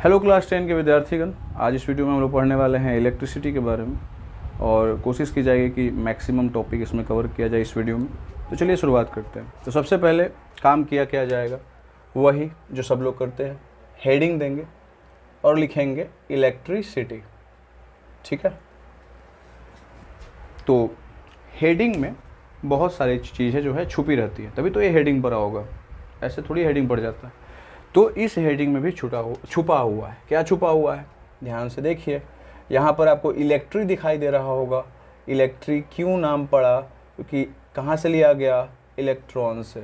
Hello class 10 के विद्यार्थीगण, आज इस वीडियो में हम लोग पढ़ने वाले हैं इलेक्ट्रिसिटी के बारे में और कोशिश की जाएगी कि मैक्सिमम टॉपिक इसमें कवर किया जाए इस वीडियो में। तो चलिए शुरुआत करते हैं। तो सबसे पहले काम किया जाएगा वही जो सब लोग करते हैं, हेडिंग देंगे और लिखेंगे इलेक्ट्रिसिटी। ठीक है, तो हेडिंग में बहुत सारी चीज़ें जो है छुपी रहती है, तभी तो ये हेडिंग पड़ा होगा, ऐसे थोड़ी हेडिंग पड़ जाता है। तो इस हेडिंग में भी छुपा हुआ है। क्या छुपा हुआ है, ध्यान से देखिए। यहाँ पर आपको इलेक्ट्री दिखाई दे रहा होगा। इलेक्ट्री क्यों नाम पड़ा, क्योंकि कहाँ से लिया गया, इलेक्ट्रॉन से।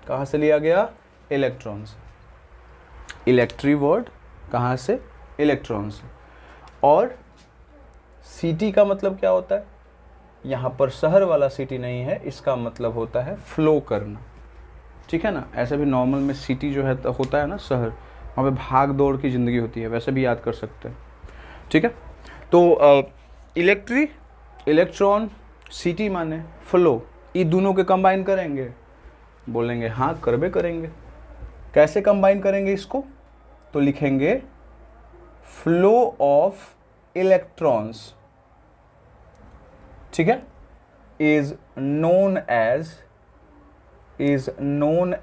कहाँ से लिया गया, इलेक्ट्रॉन से। इलेक्ट्री वर्ड कहाँ से, इलेक्ट्रॉन से। और सिटी का मतलब क्या होता है, यहाँ पर शहर वाला सिटी नहीं है, इसका मतलब होता है फ्लो करना। ठीक है ना, ऐसे भी नॉर्मल में सिटी जो है होता है ना शहर, वहाँ पे भाग दौड़ की ज़िंदगी होती है, वैसे भी याद कर सकते हैं। ठीक है, तो इलेक्ट्री, इलेक्ट्रॉन, सिटी माने फ्लो, ये दोनों के कंबाइन करेंगे, बोलेंगे हाँ करबे करेंगे। कैसे कंबाइन करेंगे इसको, तो लिखेंगे फ्लो ऑफ इलेक्ट्रॉन्स, ठीक है, इज नोन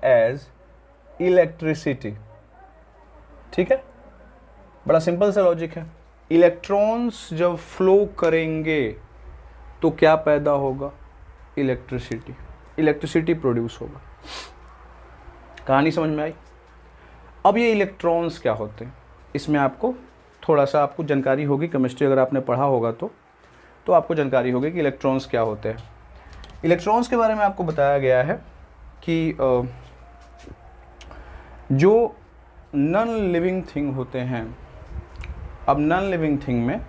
एज इलेक्ट्रिसिटी। ठीक है, बड़ा सिंपल सा लॉजिक है। इलेक्ट्रॉन्स जब फ्लो करेंगे तो क्या पैदा होगा, इलेक्ट्रिसिटी। इलेक्ट्रिसिटी प्रोड्यूस होगा। कहानी समझ में आई। अब ये इलेक्ट्रॉन्स क्या होते हैं, इसमें आपको थोड़ा सा आपको जानकारी होगी। केमिस्ट्री अगर आपने पढ़ा होगा तो आपको जानकारी होगी कि इलेक्ट्रॉन्स क्या होते हैं। इलेक्ट्रॉन्स के बारे में आपको बताया गया है कि जो नॉन लिविंग थिंग होते हैं, अब नॉन लिविंग थिंग में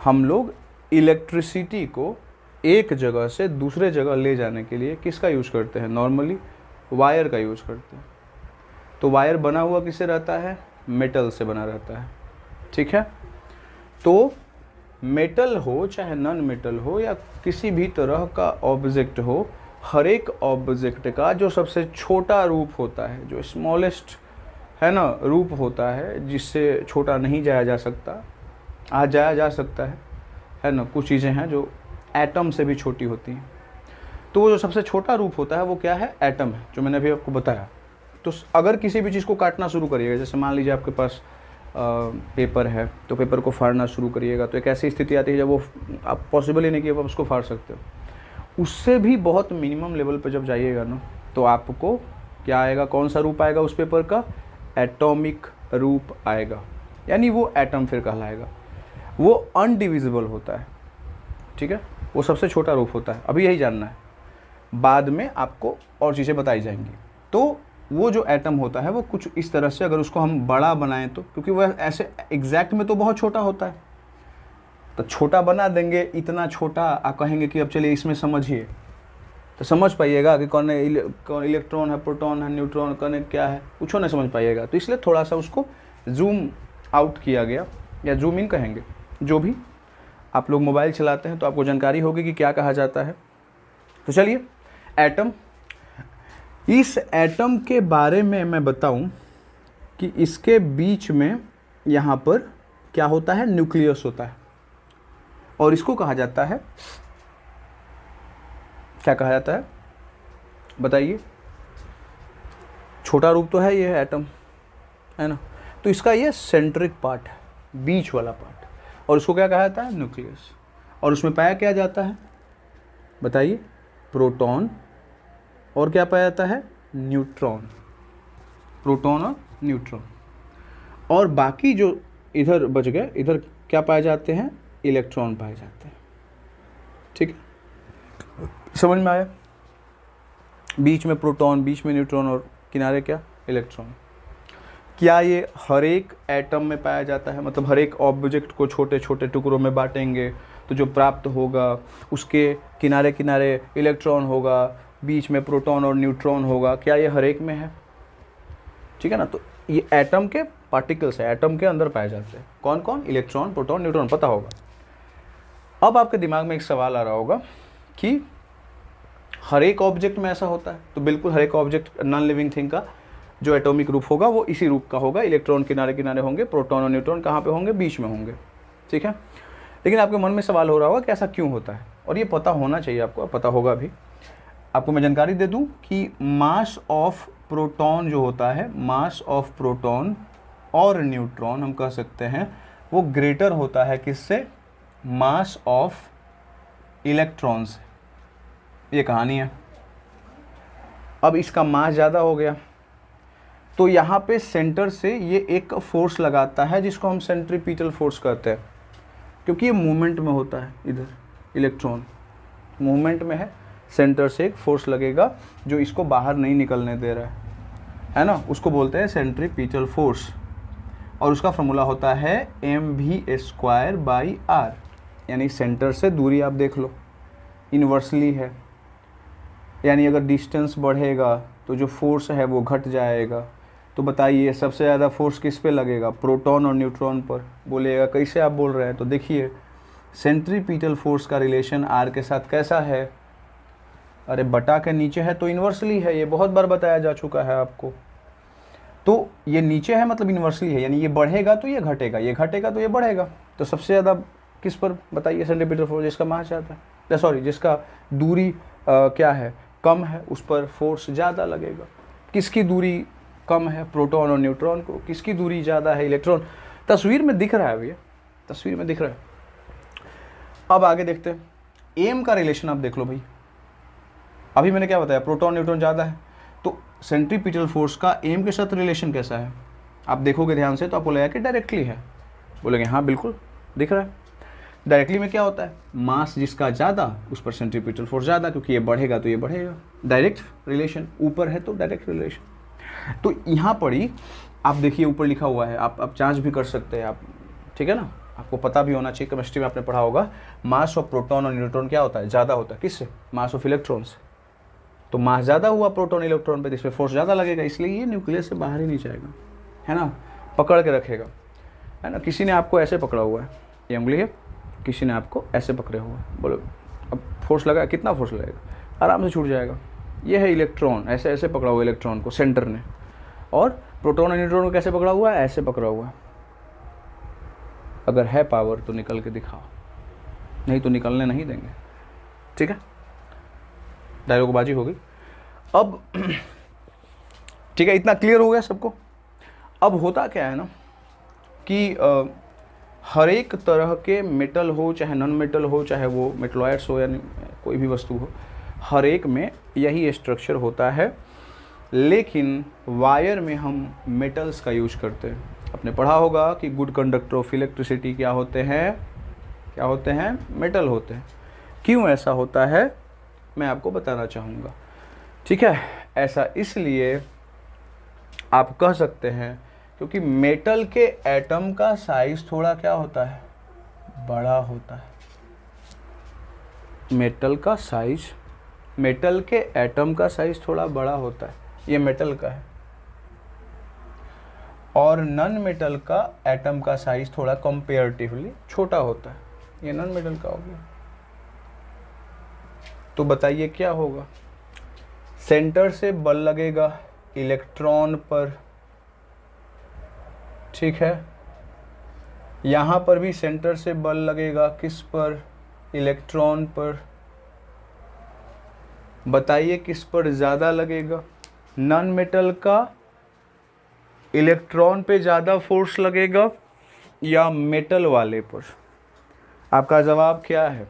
हम लोग इलेक्ट्रिसिटी को एक जगह से दूसरे जगह ले जाने के लिए किसका यूज़ करते हैं, नॉर्मली वायर का यूज़ करते हैं। तो वायर बना हुआ किससे रहता है, मेटल से बना रहता है। ठीक है, तो मेटल हो चाहे नॉन मेटल हो या किसी भी तरह का ऑब्जेक्ट हो, हर एक ऑब्जेक्ट का जो सबसे छोटा रूप होता है, जो स्मॉलेस्ट है ना रूप होता है, जिससे छोटा नहीं जाया जा सकता, आज जाया जा सकता है ना। कुछ चीज़ें हैं जो एटम से भी छोटी होती हैं, तो वो जो सबसे छोटा रूप होता है वो क्या है, एटम है, जो मैंने अभी आपको बताया। तो अगर किसी भी चीज़ को काटना शुरू करिएगा, जैसे मान लीजिए आपके पास पेपर है, तो पेपर को फाड़ना शुरू करिएगा, तो एक ऐसी स्थिति आती है जब वो आप पॉसिबल ही नहीं कि आप उसको फाड़ सकते हो। उससे भी बहुत मिनिमम लेवल पर जब जाइएगा ना, तो आपको क्या आएगा, कौन सा रूप आएगा उस पेपर का, एटॉमिक रूप आएगा, यानी वो एटम फिर कहलाएगा। वो अनडिविजिबल होता है। ठीक है, वो सबसे छोटा रूप होता है। अभी यही जानना है, बाद में आपको और चीज़ें बताई जाएंगी। तो वो जो एटम होता है वो कुछ इस तरह से, अगर उसको हम बड़ा बनाएं तो, क्योंकि वह ऐसे एग्जैक्ट में तो बहुत छोटा होता है, तो छोटा बना देंगे, इतना छोटा, आप कहेंगे कि अब चलिए इसमें समझिए, तो समझ पाइएगा कि कौन इलेक्ट्रॉन है, प्रोटॉन है, न्यूट्रॉन, कौन क्या है, कुछ नहीं समझ पाइएगा। तो इसलिए थोड़ा सा उसको जूम आउट किया गया, या जूम इन कहेंगे। जो भी आप लोग मोबाइल चलाते हैं तो आपको जानकारी होगी कि क्या कहा जाता है। तो चलिए, एटम, इस एटम के बारे में मैं बताऊं कि इसके बीच में यहाँ पर क्या होता है, न्यूक्लियस होता है, और इसको कहा जाता है, क्या कहा जाता है बताइए। छोटा रूप तो है ये एटम, है ना, तो इसका ये सेंट्रिक पार्ट है, बीच वाला पार्ट, और उसको क्या कहा जाता है, न्यूक्लियस। और उसमें पाया क्या जाता है बताइए, प्रोटॉन, और क्या पाया जाता है, न्यूट्रॉन। प्रोटॉन और न्यूट्रॉन, और बाकी जो इधर बच गए, इधर क्या पाए जाते हैं, इलेक्ट्रॉन पाए जाते हैं। ठीक है, समझ में आया। बीच में प्रोटॉन, बीच में न्यूट्रॉन, और किनारे क्या, इलेक्ट्रॉन। क्या ये हर एक एटम में पाया जाता है, मतलब हर एक ऑब्जेक्ट को छोटे छोटे टुकड़ों में बांटेंगे तो जो प्राप्त होगा, उसके किनारे किनारे इलेक्ट्रॉन होगा, बीच में प्रोटॉन और न्यूट्रॉन होगा, क्या ये हर एक में है। ठीक है ना, तो ये एटम के पार्टिकल्स है, एटम के अंदर पाए जाते हैं। कौन कौन, इलेक्ट्रॉन, प्रोटॉन, न्यूट्रॉन, पता होगा। अब आपके दिमाग में एक सवाल आ रहा होगा कि हर एक ऑब्जेक्ट में ऐसा होता है, तो बिल्कुल हर एक ऑब्जेक्ट नॉन लिविंग थिंग का जो एटॉमिक रूप होगा वो इसी रूप का होगा, इलेक्ट्रॉन किनारे किनारे होंगे, प्रोटॉन और न्यूट्रॉन कहाँ पे होंगे, बीच में होंगे। ठीक है, लेकिन आपके मन में सवाल हो रहा होगा कि ऐसा क्यों होता है, और ये पता होना चाहिए आपको, पता होगा भी। आपको मैं जानकारी दे दूं कि मास ऑफ प्रोटॉन जो होता है, मास ऑफ प्रोटॉन और न्यूट्रॉन हम कह सकते हैं वो ग्रेटर होता है किससे, मास ऑफ इलेक्ट्रॉन से। ये कहानी है। अब इसका मास ज़्यादा हो गया तो यहाँ पे सेंटर से ये एक फोर्स लगाता है जिसको हम सेंट्रीपिटल फोर्स कहते हैं, क्योंकि ये मूवमेंट में होता है, इधर इलेक्ट्रॉन मूवमेंट में है, सेंटर से एक फोर्स लगेगा जो इसको बाहर नहीं निकलने दे रहा है ना, उसको बोलते हैं सेंट्रीपिटल फोर्स, और उसका फॉर्मूला होता है mv²/r, यानी सेंटर से दूरी आप देख लो इन्वर्सली है, यानी अगर डिस्टेंस बढ़ेगा तो जो फोर्स है वो घट जाएगा। तो बताइए सबसे ज़्यादा फोर्स किस पे लगेगा, प्रोटॉन और न्यूट्रॉन पर। बोलिएगा कैसे आप बोल रहे हैं, तो देखिए सेंट्रीपिटल फोर्स का रिलेशन r के साथ कैसा है, अरे बटा के नीचे है तो इन्वर्सली है, ये बहुत बार बताया जा चुका है आपको। तो ये नीचे है मतलब इन्वर्सली है, यानी ये बढ़ेगा तो ये घटेगा, ये घटेगा तो ये बढ़ेगा। तो सबसे ज़्यादा किस पर बताइए सेंट्रीपिटल फोर्स, जिसका मास ज़्यादा है, सॉरी जिसका दूरी क्या है, कम है, उस पर फोर्स ज़्यादा लगेगा। किसकी दूरी कम है, प्रोटॉन और न्यूट्रॉन को, किसकी दूरी ज़्यादा है, इलेक्ट्रॉन। तस्वीर में दिख रहा है भैया, तस्वीर में दिख रहा है। अब आगे देखते हैं, एम का रिलेशन आप देख लो भाई। अभी मैंने क्या बताया, प्रोटॉन न्यूट्रॉन ज़्यादा है, तो सेंट्रीपिटल फोर्स का एम के साथ रिलेशन कैसा है, आप देखोगे ध्यान से तो आपको लगेगा कि डायरेक्टली है। बोलेंगे हाँ बिल्कुल दिख रहा है। डायरेक्टली में क्या होता है, मास जिसका ज़्यादा उस पर सेंट्रीपिटल फोर्स ज़्यादा, क्योंकि ये बढ़ेगा तो ये बढ़ेगा, डायरेक्ट रिलेशन, ऊपर है तो डायरेक्ट रिलेशन। तो यहाँ पर ही आप देखिए ऊपर लिखा हुआ है, आप जांच भी कर सकते हैं आप, ठीक है ना, आपको पता भी होना चाहिए, केमिस्ट्री में आपने पढ़ा होगा, मास ऑफ प्रोटॉन और न्यूट्रॉन क्या होता है, ज़्यादा होता है, किससे, मास ऑफ इलेक्ट्रॉन से। तो मास ज़्यादा हुआ प्रोटॉन इलेक्ट्रॉन पे, इसमें फोर्स ज़्यादा लगेगा, इसलिए ये न्यूक्लियस से बाहर ही नहीं जाएगा, है ना, पकड़ के रखेगा, है ना। किसी ने आपको ऐसे पकड़ा हुआ है, ये उंगली है, किसी ने आपको ऐसे पकड़े हुआ है, बोलो अब फोर्स लगा, कितना फोर्स लगेगा, आराम से छूट जाएगा। ये है इलेक्ट्रॉन, ऐसे ऐसे पकड़ा हुआ इलेक्ट्रॉन को सेंटर ने, और प्रोटॉन और न्यूट्रॉन को कैसे पकड़ा हुआ है, ऐसे पकड़ा हुआ है। अगर है पावर तो निकल के दिखाओ, नहीं तो निकलने नहीं देंगे, ठीक है। डायलॉगबाजी हो गई अब, ठीक है, इतना क्लियर हो गया सबको। अब होता क्या है ना कि हर एक तरह के मेटल हो चाहे नॉन मेटल हो, चाहे वो मेटलॉइड्स हो या कोई भी वस्तु हो, हर एक में यही स्ट्रक्चर होता है, लेकिन वायर में हम मेटल्स का यूज करते हैं। आपने पढ़ा होगा कि गुड कंडक्टर ऑफ इलेक्ट्रिसिटी क्या होते हैं, क्या होते हैं, मेटल होते हैं। क्यों ऐसा होता है मैं आपको बताना चाहूँगा, ठीक है। ऐसा इसलिए आप कह सकते हैं क्योंकि मेटल के एटम का साइज थोड़ा क्या होता है, बड़ा होता है। मेटल का साइज, मेटल के एटम का साइज थोड़ा बड़ा होता है, ये मेटल का है। और नॉन मेटल का एटम का साइज थोड़ा कंपेरेटिवली छोटा होता है, ये नॉन मेटल का हो गया। तो बताइए क्या होगा, सेंटर से बल लगेगा इलेक्ट्रॉन पर, ठीक है। यहाँ पर भी सेंटर से बल लगेगा किस पर, इलेक्ट्रॉन पर। बताइए किस पर ज़्यादा लगेगा, नॉन मेटल का इलेक्ट्रॉन पे ज़्यादा फोर्स लगेगा या मेटल वाले पर। आपका जवाब क्या है,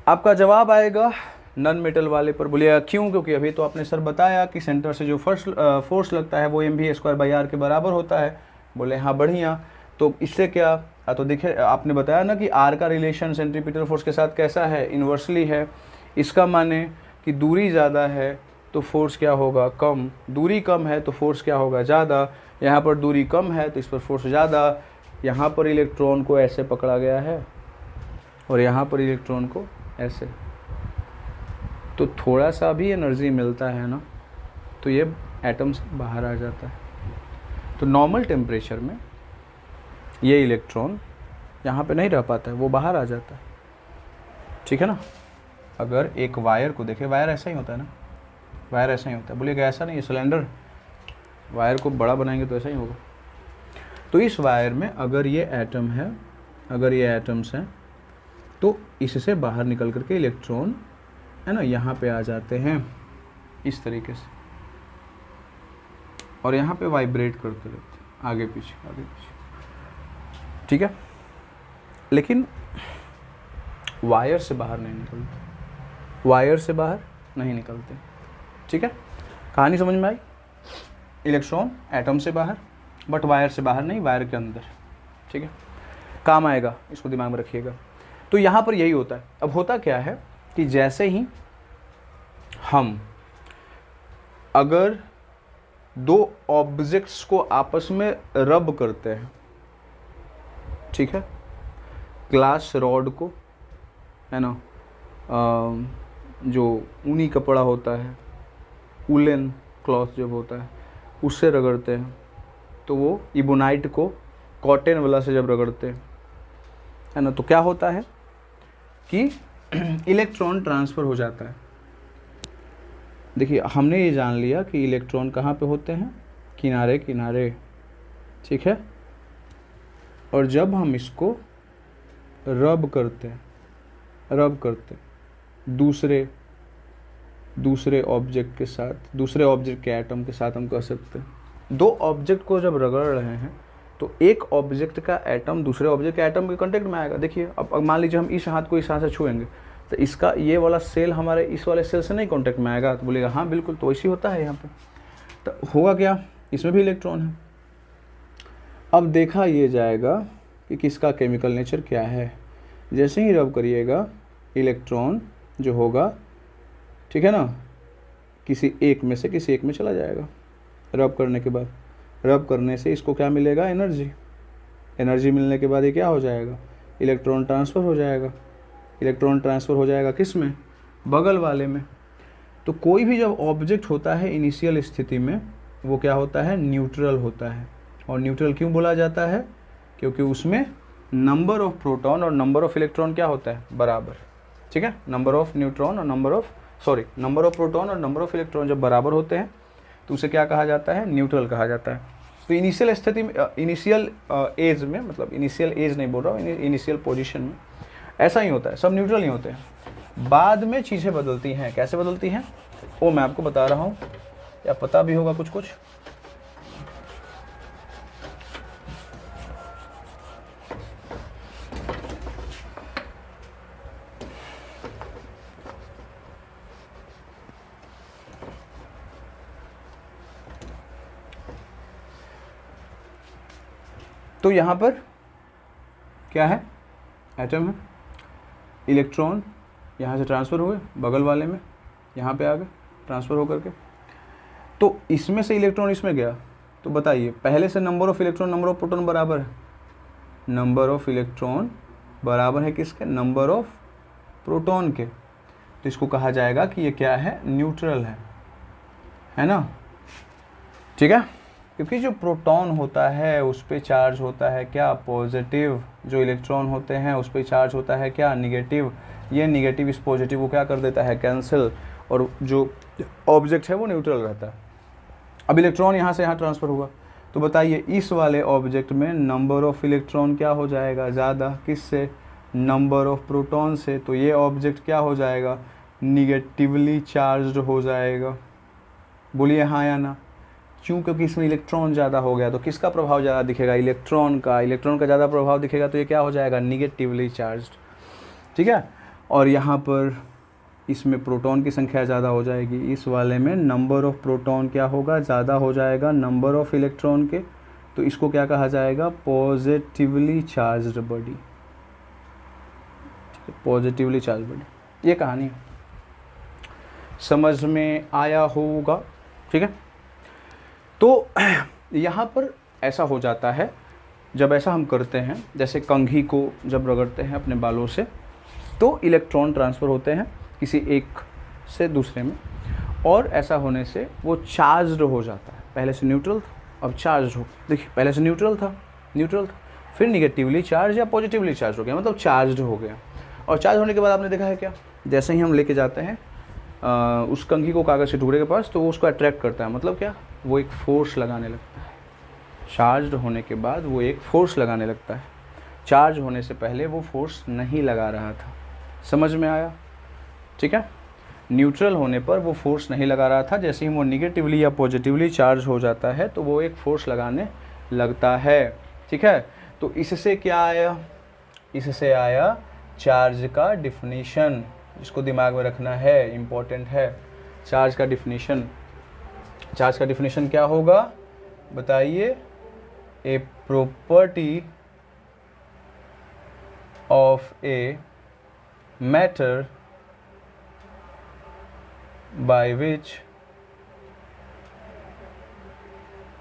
आपका जवाब आएगा नॉन मेटल वाले पर। बोलिएगा क्यों, क्योंकि अभी तो आपने सर बताया कि सेंटर से जो फर्स्ट फोर्स लगता है वो mv²/r के बराबर होता है। बोले हाँ बढ़िया, तो इससे क्या, तो देखिए आपने बताया ना कि r का रिलेशन सेंट्रीपिटल फोर्स के साथ कैसा है, इन्वर्सली है। इसका माने कि दूरी ज़्यादा है तो फोर्स क्या होगा, कम। दूरी कम है तो फोर्स क्या होगा, ज़्यादा। यहाँ पर दूरी कम है तो इस पर फोर्स ज़्यादा। यहाँ पर इलेक्ट्रॉन को ऐसे पकड़ा गया है और यहाँ पर इलेक्ट्रॉन को ऐसे, तो थोड़ा सा भी एनर्जी मिलता है ना तो ये एटम से बाहर आ जाता है। तो नॉर्मल टेम्परेचर में ये इलेक्ट्रॉन यहाँ पे नहीं रह पाता है, वो बाहर आ जाता है, ठीक है ना। अगर एक वायर को देखें, वायर ऐसा ही होता है ना, वायर ऐसा ही होता है। बोलिएगा ऐसा नहीं, सिलेंडर वायर को बड़ा बनाएंगे तो ऐसा ही होगा। तो इस वायर में अगर ये एटम है, अगर ये एटम्स हैं, तो इससे बाहर निकल करके इलेक्ट्रॉन है ना यहाँ पे आ जाते हैं इस तरीके से, और यहाँ पे वाइब्रेट करते रहते हैं आगे पीछे आगे पीछे, ठीक है। लेकिन वायर से बाहर नहीं निकलते, वायर से बाहर नहीं निकलते, ठीक है। कहानी समझ में आई? इलेक्ट्रॉन एटम से बाहर, बट वायर से बाहर नहीं, वायर के अंदर, ठीक है। काम आएगा, इसको दिमाग में रखिएगा। तो यहाँ पर यही होता है। अब होता क्या है कि जैसे ही हम अगर दो ऑब्जेक्ट्स को आपस में रब करते हैं, ठीक है, ग्लास रॉड को, है ना, जो ऊनी कपड़ा होता है, वुलन क्लॉथ जब होता है उससे रगड़ते हैं, तो वो इबोनाइट को कॉटन वाला से जब रगड़ते हैं, है ना, तो क्या होता है कि इलेक्ट्रॉन ट्रांसफ़र हो जाता है। देखिए हमने ये जान लिया कि इलेक्ट्रॉन कहाँ पे होते हैं, किनारे किनारे, ठीक है। और जब हम इसको रब करते हैं, रब करते हैं दूसरे ऑब्जेक्ट के साथ, दूसरे ऑब्जेक्ट के एटम के साथ, हम कह सकते हैं दो ऑब्जेक्ट को जब रगड़ रहे हैं तो एक ऑब्जेक्ट का एटम दूसरे ऑब्जेक्ट के एटम के कांटेक्ट में आएगा। देखिए अब मान लीजिए हम इस हाथ को इस हाथ से छुएंगे तो इसका ये वाला सेल हमारे इस वाले सेल से नहीं कांटेक्ट में आएगा, तो बोलेगा हाँ बिल्कुल, तो ऐसे ही होता है यहाँ पे। तो होगा क्या, इसमें भी इलेक्ट्रॉन है। अब देखा ये जाएगा कि किसका केमिकल नेचर क्या है। जैसे ही रब करिएगा इलेक्ट्रॉन जो होगा, ठीक है ना, किसी एक में से किसी एक में चला जाएगा। रब करने के बाद, रब करने से इसको क्या मिलेगा, एनर्जी। एनर्जी मिलने के बाद ये क्या हो जाएगा, इलेक्ट्रॉन ट्रांसफ़र हो जाएगा। इलेक्ट्रॉन ट्रांसफ़र हो जाएगा किस में, बगल वाले में। तो कोई भी जब ऑब्जेक्ट होता है इनिशियल स्थिति में, वो क्या होता है, न्यूट्रल होता है। और न्यूट्रल क्यों बोला जाता है, क्योंकि उसमें नंबर ऑफ प्रोटॉन और नंबर ऑफ इलेक्ट्रॉन क्या होता है, बराबर, ठीक है। नंबर ऑफ न्यूट्रॉन और नंबर ऑफ प्रोटॉन और नंबर ऑफ इलेक्ट्रॉन जब बराबर होते हैं तो उसे क्या कहा जाता है, न्यूट्रल कहा जाता है। तो इनिशियल स्थिति में, इनिशियल एज में, मतलब इनिशियल एज नहीं बोल रहा हूँ, इनिशियल पोजीशन में ऐसा ही होता है, सब न्यूट्रल ही होते हैं। बाद में चीज़ें बदलती हैं, कैसे बदलती हैं वो मैं आपको बता रहा हूँ, या पता भी होगा कुछ कुछ। तो यहाँ पर क्या है, एटम है, इलेक्ट्रॉन यहाँ से ट्रांसफ़र हुए बगल वाले में, यहाँ पे आ गए ट्रांसफ़र होकर के। तो इसमें से इलेक्ट्रॉन इसमें गया, तो बताइए पहले से number of electron number of proton बराबर है। नंबर ऑफ़ इलेक्ट्रॉन बराबर है किसके, नंबर ऑफ़ प्रोटॉन के। तो इसको कहा जाएगा कि ये क्या है, न्यूट्रल है ना, ठीक है। क्योंकि जो प्रोटॉन होता है उस पर चार्ज होता है क्या, पॉजिटिव। जो इलेक्ट्रॉन होते हैं उस पर चार्ज होता है क्या, निगेटिव। ये निगेटिव इस पॉजिटिव को क्या कर देता है, कैंसिल, और जो ऑब्जेक्ट है वो न्यूट्रल रहता है। अब इलेक्ट्रॉन यहाँ से यहाँ ट्रांसफ़र हुआ, तो बताइए इस वाले ऑब्जेक्ट में नंबर ऑफ़ इलेक्ट्रॉन क्या हो जाएगा, ज़्यादा, किससे, नंबर ऑफ़ प्रोटॉन से। तो ये ऑब्जेक्ट क्या हो जाएगा, निगेटिवली चार्ज्ड हो जाएगा। बोलिए हाँ या ना। क्यों, क्योंकि इसमें इलेक्ट्रॉन ज़्यादा हो गया, तो किसका प्रभाव ज़्यादा दिखेगा, इलेक्ट्रॉन का ज़्यादा प्रभाव दिखेगा, तो ये क्या हो जाएगा, निगेटिवली चार्ज्ड, ठीक है। और यहाँ पर इसमें प्रोटॉन की संख्या ज़्यादा हो जाएगी, इस वाले में नंबर ऑफ़ प्रोटॉन क्या होगा, ज़्यादा हो जाएगा नंबर ऑफ़ इलेक्ट्रॉन के। तो इसको क्या कहा जाएगा, positively charged body, positively charge body. ये कहानी है, समझ में आया होगा, ठीक है। तो यहाँ पर ऐसा हो जाता है, जब ऐसा हम करते हैं, जैसे कंघी को जब रगड़ते हैं अपने बालों से, तो इलेक्ट्रॉन ट्रांसफ़र होते हैं किसी एक से दूसरे में, और ऐसा होने से वो चार्ज्ड हो जाता है। पहले से न्यूट्रल था, अब चार्ज हो, देखिए पहले से न्यूट्रल था, फिर निगेटिवली चार्ज या पॉजिटिवली चार्ज हो गया, मतलब चार्ज्ड हो गया। और चार्ज होने के बाद आपने देखा है क्या, जैसे ही हम लेके जाते हैं उस कंघी को कागज़ के टुकड़े के पास, तो वो उसको अट्रैक्ट करता है, मतलब क्या, वो एक फोर्स लगाने लगता है। चार्ज होने के बाद वो एक फोर्स लगाने लगता है। चार्ज होने से पहले वो फोर्स नहीं लगा रहा था। समझ में आया? ठीक है। न्यूट्रल होने पर वो फोर्स नहीं लगा रहा था, जैसे ही वो निगेटिवली या पॉजिटिवली चार्ज हो जाता है तो वो एक फोर्स लगाने लगता है। ठीक है। तो इससे क्या आया? इससे आया चार्ज का डिफिनीशन, जिसको दिमाग में रखना है, इम्पोर्टेंट है। चार्ज का डिफिनीशन, चार्ज का डिफिनीशन क्या होगा बताइए? A property of a matter by which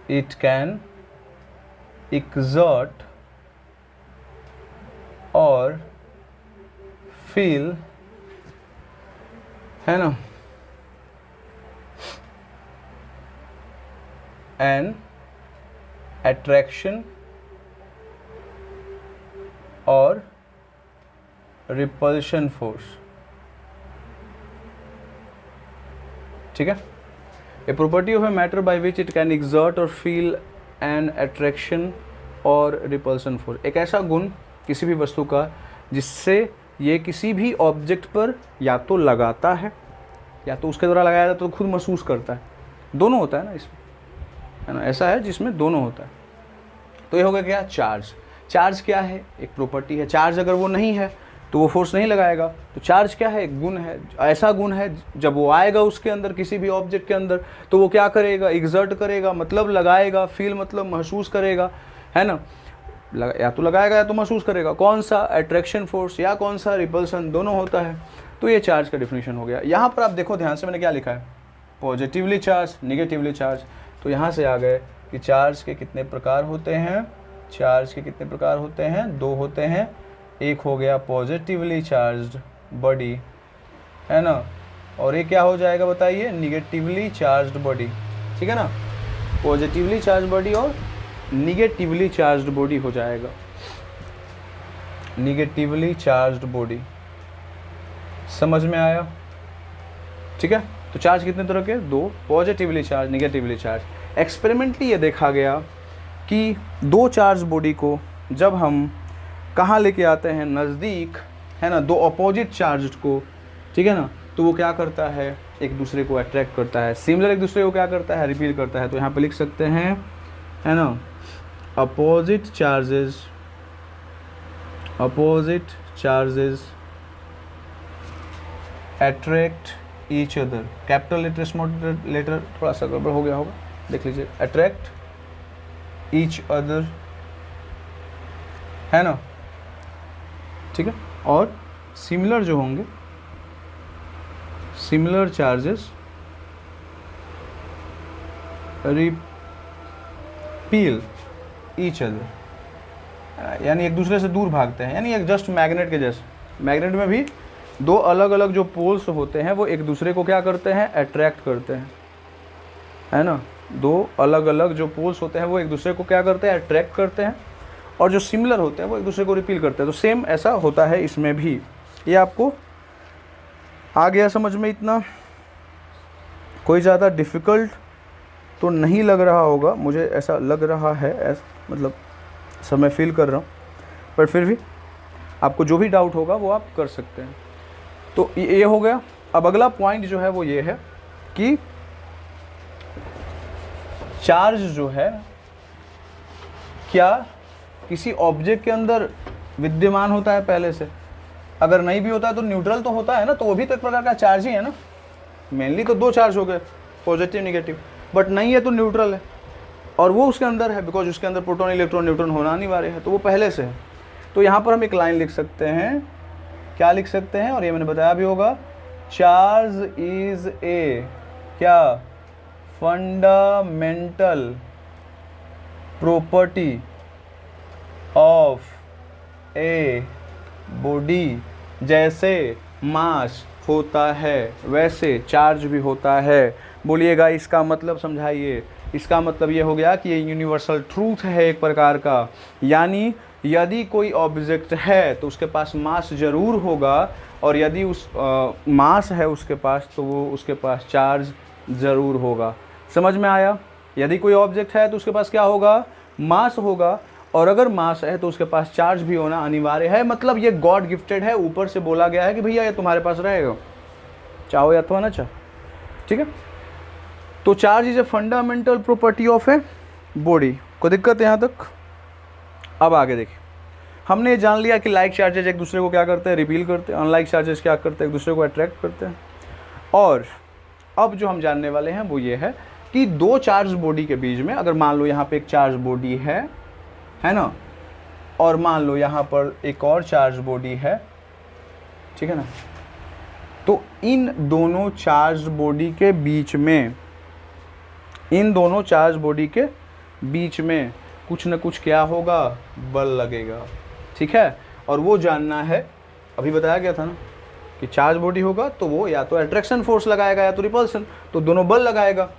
it can exert or feel, है ना, an attraction or repulsion force। ठीक है। A property of a matter by which it can exert और फील एन अट्रैक्शन और repulsion force. एक ऐसा गुण किसी भी वस्तु का जिससे ये किसी भी ऑब्जेक्ट पर या तो लगाता है या तो उसके द्वारा लगाया जाता तो खुद महसूस करता है। दोनों होता है ना इसमें, है ना, ऐसा है जिसमें दोनों होता है। तो ये हो गया क्या? चार्ज। चार्ज क्या है? एक प्रॉपर्टी है। चार्ज अगर वो नहीं है तो वो फोर्स नहीं लगाएगा। तो चार्ज क्या है? एक गुण है, ऐसा गुण है जब वो आएगा उसके अंदर, किसी भी ऑब्जेक्ट के अंदर, तो वो क्या करेगा? एग्जर्ट करेगा, मतलब लगाएगा, फील मतलब महसूस करेगा, है ना, या तो लगाएगा या तो महसूस करेगा। कौन सा? अट्रैक्शन फोर्स या कौन सा? रिपल्सन, दोनों होता है। तो ये चार्ज का डिफिनीशन हो गया। यहाँ पर आप देखो ध्यान से, मैंने क्या लिखा है? Positively charge, negatively charge. तो यहाँ से आ गए कि चार्ज के कितने प्रकार होते हैं? चार्ज के कितने प्रकार होते हैं? दो होते हैं। एक हो गया पॉजिटिवली चार्ज्ड बॉडी, है ना, और ये क्या हो जाएगा बताइए? Negatively charged body. ठीक है ना, पॉजिटिवली चार्ज बॉडी और निगेटिवली चार्ज्ड बॉडी हो जाएगा। निगेटिवली चार्ज्ड बॉडी, समझ में आया? ठीक है। तो चार्ज कितने तरह के? दो, positively charge, negatively charge. Experimentally ये देखा गया कि दो चार्ज बॉडी को जब हम कहाँ लेके आते हैं? नज़दीक, है ना, दो अपोजिट चार्ज को, ठीक है ना, तो वो क्या करता है? एक दूसरे को अट्रैक्ट करता है। सिमिलर एक दूसरे को क्या करता है? रिपील करता है। तो यहाँ पे लिख सकते हैं, है ना, opposite charges attract each other. Capital letter, small letter थोड़ा सा गड़बड़ हो गया होगा, देख लीजिए। अट्रैक्ट ईच अदर, है ना, ठीक है। और सिमिलर जो होंगे, similar charges repeal each other, यानी एक दूसरे से दूर भागते हैं। यानी एक जस्ट मैग्नेट के जैसे। मैग्नेट में भी दो अलग अलग जो पोल्स होते हैं वो एक दूसरे को क्या करते हैं? अट्रैक्ट करते हैं, है ना। दो अलग अलग जो पोल्स होते हैं वो एक दूसरे को क्या करते हैं? अट्रैक्ट करते हैं। और जो सिमिलर होते हैं वो एक दूसरे को रिपील करते हैं। तो सेम ऐसा होता है इसमें भी। ये आपको आ गया समझ में? इतना कोई ज़्यादा डिफ़िकल्ट तो नहीं लग रहा होगा, मुझे ऐसा लग रहा है, मतलब सब मैं फील कर रहा हूँ, पर फिर भी आपको जो भी डाउट होगा वो आप कर सकते हैं। तो ये हो गया। अब अगला पॉइंट जो है वो ये है कि चार्ज जो है क्या किसी ऑब्जेक्ट के अंदर विद्यमान होता है पहले से? अगर नहीं भी होता है तो न्यूट्रल तो होता है ना, तो वो भी तो एक प्रकार का चार्ज ही है ना। मेनली तो दो चार्ज हो गए, पॉजिटिव निगेटिव, बट नहीं है तो न्यूट्रल है, और वो उसके अंदर है बिकॉज उसके अंदर प्रोटॉन इलेक्ट्रॉन न्यूट्रॉन होना अनिवार्य है, तो वो पहले से है। तो यहाँ पर हम एक लाइन लिख सकते हैं, क्या लिख सकते हैं, और ये मैंने बताया भी होगा, चार्ज इज ए क्या? Fundamental property of a body. जैसे मास होता है वैसे चार्ज भी होता है। बोलिएगा इसका मतलब समझाइए। इसका मतलब ये हो गया कि ये यूनिवर्सल ट्रूथ है एक प्रकार का, यानी यदि कोई ऑब्जेक्ट है तो उसके पास मास जरूर होगा, और यदि उस मास है उसके पास तो वो उसके पास चार्ज ज़रूर होगा। समझ में आया? यदि कोई ऑब्जेक्ट है तो उसके पास क्या होगा, मास होगा, और अगर मास है तो उसके पास चार्ज भी होना अनिवार्य है। मतलब ये गॉड गिफ्टेड है, ऊपर से बोला गया है कि भैया ये तुम्हारे पास रहेगा, चाहो या अथवा ना चाहो, ठीक है। तो charge is a fundamental property of a body. कोई दिक्कत है यहाँ तक? अब आगे देखिए, हमने ये जान लिया कि लाइक चार्जेज एक दूसरे को क्या करते हैं, रिपील करते हैं, अनलाइक चार्जेस क्या करते हैं, एक दूसरे को अट्रैक्ट करते हैं। और अब जो हम जानने वाले हैं वो ये है कि दो चार्ज बॉडी के बीच में, अगर मान लो यहाँ पे एक चार्ज बॉडी है ना, और मान लो यहाँ पर एक और चार्ज बॉडी है, ठीक है ना, तो इन दोनों चार्ज बॉडी के बीच में, इन दोनों चार्ज बॉडी के बीच में कुछ न कुछ क्या होगा, बल लगेगा, ठीक है। और वो जानना है, अभी बताया गया था ना कि चार्ज बॉडी होगा तो वो या तो अट्रैक्शन फोर्स लगाएगा या तो रिपल्सन, तो दोनों बल लगाएगा।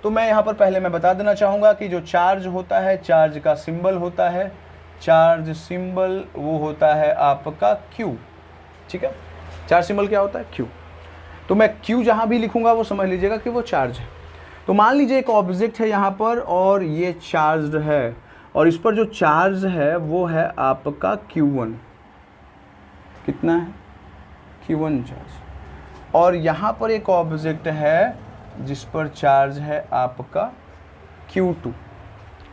तो मैं यहाँ पर पहले मैं बता देना चाहूँगा कि जो चार्ज होता है, चार्ज का सिंबल होता है, चार्ज सिंबल वो होता है आपका Q, ठीक है। चार्ज सिंबल क्या होता है, Q। तो मैं Q जहाँ भी लिखूँगा वो समझ लीजिएगा कि वो चार्ज है। तो मान लीजिए एक ऑब्जेक्ट है यहाँ पर और ये चार्ज है, और इस पर जो चार्ज है वो है आपका Q1। कितना है, Q1 चार्ज। और यहाँ पर एक ऑब्जेक्ट है जिस पर चार्ज है आपका Q2।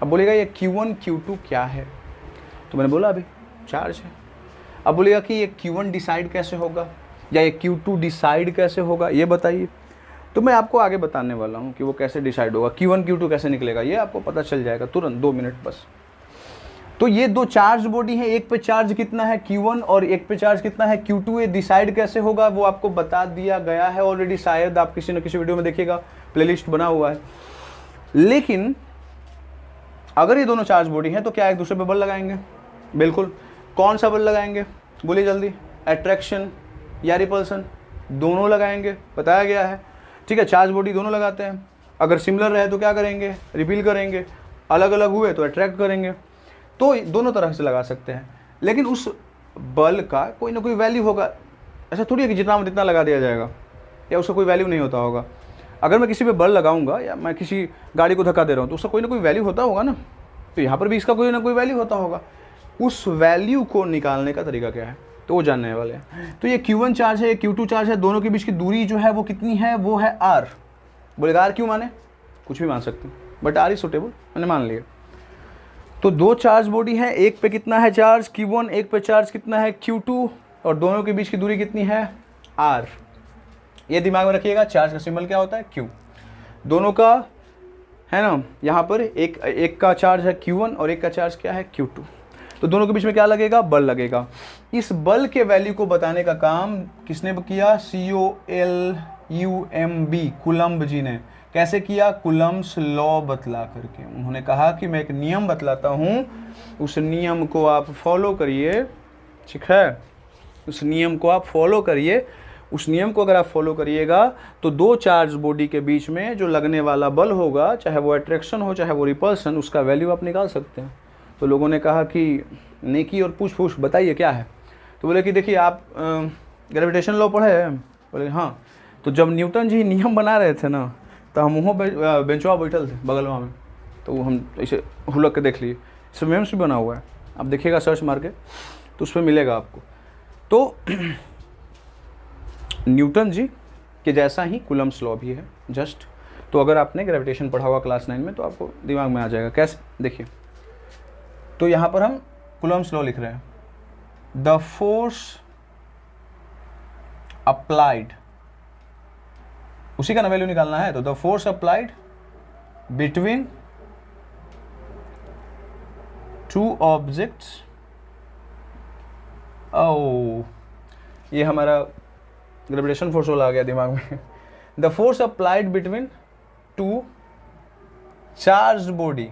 अब बोलेगा ये Q1 Q2 क्या है, तो मैंने बोला अभी चार्ज है। अब बोलेगा कि ये Q1 डिसाइड कैसे होगा या ये Q2 डिसाइड कैसे होगा, ये बताइए। तो मैं आपको आगे बताने वाला हूँ कि वो कैसे डिसाइड होगा, Q1 Q2 कैसे निकलेगा, ये आपको पता चल जाएगा तुरंत, 2 मिनट बस। तो ये दो चार्ज बॉडी है, एक पे चार्ज कितना है Q1 और एक पे चार्ज कितना है Q2, ये डिसाइड कैसे होगा वो आपको बता दिया गया है ऑलरेडी, शायद आप किसी न किसी वीडियो में देखिएगा, प्लेलिस्ट बना हुआ है। लेकिन अगर ये दोनों चार्ज बॉडी हैं तो क्या एक दूसरे पे बल लगाएंगे? बिल्कुल। कौन सा बल लगाएंगे, बोलिए जल्दी, अट्रैक्शन या रिपल्सन? दोनों लगाएंगे, बताया गया है, ठीक है। चार्ज बॉडी दोनों लगाते हैं। अगर सिमिलर रहे तो क्या करेंगे, रिपील करेंगे, अलग अलग हुए तो अट्रैक्ट करेंगे। तो दोनों तरह से लगा सकते हैं, लेकिन उस बल का कोई ना कोई वैल्यू होगा। ऐसा थोड़ी है कि जितना जितना लगा दिया जाएगा या उसका कोई वैल्यू नहीं होता होगा। अगर मैं किसी पे बल लगाऊंगा या मैं किसी गाड़ी को धक्का दे रहा हूँ तो उसका कोई ना कोई वैल्यू होता होगा ना, तो यहाँ पर भी इसका कोई ना कोई वैल्यू होता होगा। उस वैल्यू को निकालने का तरीका क्या है तो वो जानने वाले हैं। तो ये Q1 चार्ज है, ये Q2 चार्ज है, दोनों के बीच की दूरी जो है वो कितनी है, वो है R। बोलेगा R क्यों माने, कुछ भी मान सकते हैं, बट R इज सुटेबल, मैंने मान लिया। तो दो चार्ज बॉडी है, एक पे कितना है चार्ज Q1, एक पे चार्ज कितना है Q2, और दोनों के बीच की दूरी कितनी है, R। ये दिमाग में रखिएगा, चार्ज का सिंबल क्या होता है, Q। दोनों का है ना, यहाँ पर एक का चार्ज है Q1 और एक का चार्ज क्या है, Q2। तो दोनों के बीच में क्या लगेगा, बल लगेगा। इस बल के वैल्यू को बताने का काम किसने किया, COLUMB, कूलम्ब जी ने। कैसे किया, कूलम्ब्स लॉ बतला करके। उन्होंने कहा कि मैं एक नियम बतलाता हूँ, उस नियम को आप फॉलो करिए, ठीक है, उस नियम को आप फॉलो करिए। उस नियम को अगर आप फॉलो करिएगा तो दो चार्ज बॉडी के बीच में जो लगने वाला बल होगा, चाहे वो अट्रैक्शन हो चाहे वो रिपल्सन, उसका वैल्यू आप निकाल सकते हैं। तो लोगों ने कहा कि नेकी और पूछ पूछ बताइए क्या है, तो बोले कि देखिए आप ग्रेविटेशन लॉ पढ़े हैं, बोले हाँ। तो जब न्यूटन जी नियम बना रहे थे ना, तो हम वहाँ बेंचवा बैठल थे बगलवा में, तो हम ऐसे हुलक के देख लिए, इसमें मेम्स भी बना हुआ है, आप देखिएगा सर्च मार के तो उस पर मिलेगा आपको। तो न्यूटन जी के जैसा ही कूलम्ब्स लॉ भी है जस्ट। तो अगर आपने ग्रेविटेशन पढ़ा हुआ क्लास 9 में तो आपको दिमाग में आ जाएगा। कैसे, देखिए, तो यहाँ पर हम कूलम्ब्स लॉ लिख रहे हैं, द फोर्स अप्लाइड, उसी का ना वैल्यू निकालना है। तो the force applied between two objects, ओ ये हमारा ग्रेविटेशन फोर्स वाला आ गया दिमाग में। The force applied between two charge body.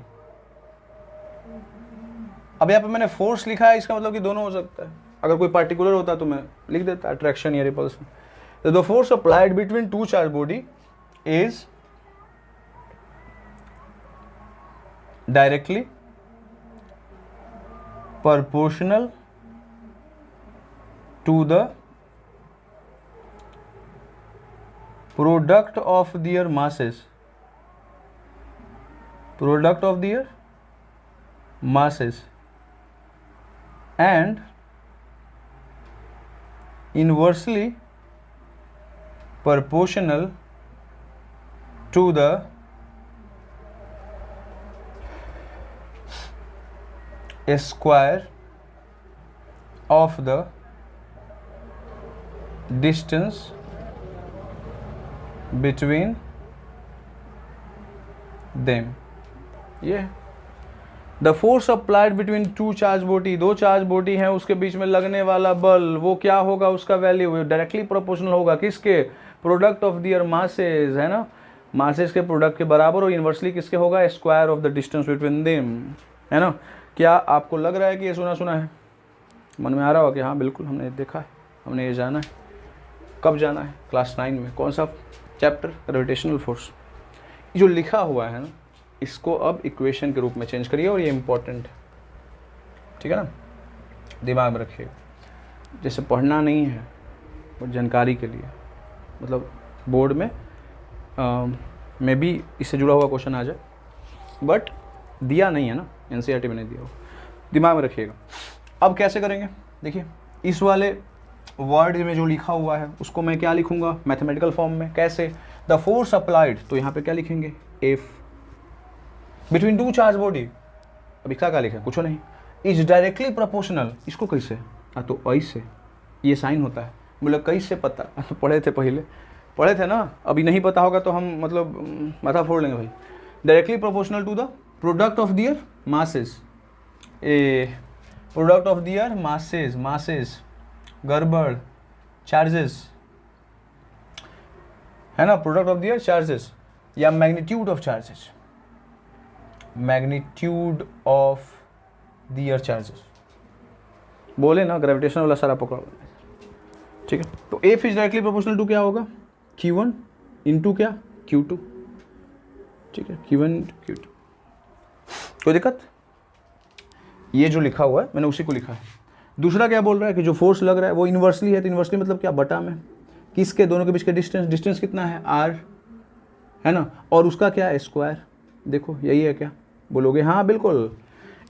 अब यहाँ पे मैंने फोर्स लिखा है, इसका मतलब कि दोनों हो सकता है। अगर कोई पार्टिकुलर होता तो मैं लिख देता अट्रैक्शन या रिपल्सन। तो the force applied between two charge body is directly proportional to the product of their masses product of their masses and inversely proportional to the square of the distance between them. ये the force applied between two charge body, दो charge body हैं उसके बीच में लगने वाला बल, वो क्या होगा, उसका वैल्यू डायरेक्टली प्रोपोर्शनल होगा किसके, प्रोडक्ट ऑफ दियर मासेस, है ना, मासेस के प्रोडक्ट के बराबर, और इन्वर्सली किसके होगा, square of the distance between them, है ना। क्या आपको लग रहा है कि ये सुना सुना है, मन में आ रहा होगा कि हाँ बिल्कुल हमने देखा है, हमने ये जाना है। कब जाना है, क्लास 9 में। कौन सा चैप्टर, ग्रेविटेशनल फोर्स। जो लिखा हुआ है ना, इसको अब इक्वेशन के रूप में चेंज करिए, और ये इंपॉर्टेंट है, ठीक है ना, दिमाग में रखिए। जैसे पढ़ना नहीं है, वो जानकारी के लिए, मतलब बोर्ड में भी इससे जुड़ा हुआ क्वेश्चन आ जाए, बट दिया नहीं है ना, एनसीईआरटी में नहीं दिया हो, दिमाग में रखिएगा। अब कैसे करेंगे, देखिए इस वाले वर्ड में जो लिखा हुआ है उसको मैं क्या लिखूंगा, मैथमेटिकल फॉर्म में। कैसे, द फोर्स अप्लाइड, तो यहाँ पे क्या लिखेंगे, F between two charge body. अब इसका क्या लिखा, कुछ नहीं, इज डायरेक्टली प्रोपोर्शनल। इसको कैसे, तो ऐसे, ये साइन होता है। बोले कैसे पता, तो पढ़े थे, पहले पढ़े थे ना, अभी नहीं पता होगा तो हम मतलब माथा फोड़ लेंगे भाई। Directly proportional to the product of their masses, product of their masses गड़बड़, चार्जेस, है ना, प्रोडक्ट ऑफ दियर चार्जेस, या magnitude of charges, magnitude of their charges, बोले ना ग्रेविटेशन वाला सारा पकड़ा, ठीक है। तो F is directly proportional to क्या होगा, Q1 इंटू क्या, Q2, ठीक है, Q1 इंटू Q2। कोई दिक्कत, ये जो लिखा हुआ है मैंने उसी को लिखा है। दूसरा क्या बोल रहा है कि जो फोर्स लग रहा है वो इन्वर्सली है, तो इन्वर्सली मतलब क्या, बटा में, किसके, दोनों के बीच के डिस्टेंस कितना है, r, है ना, और उसका क्या है, स्क्वायर। देखो यही है क्या, बोलोगे हाँ बिल्कुल।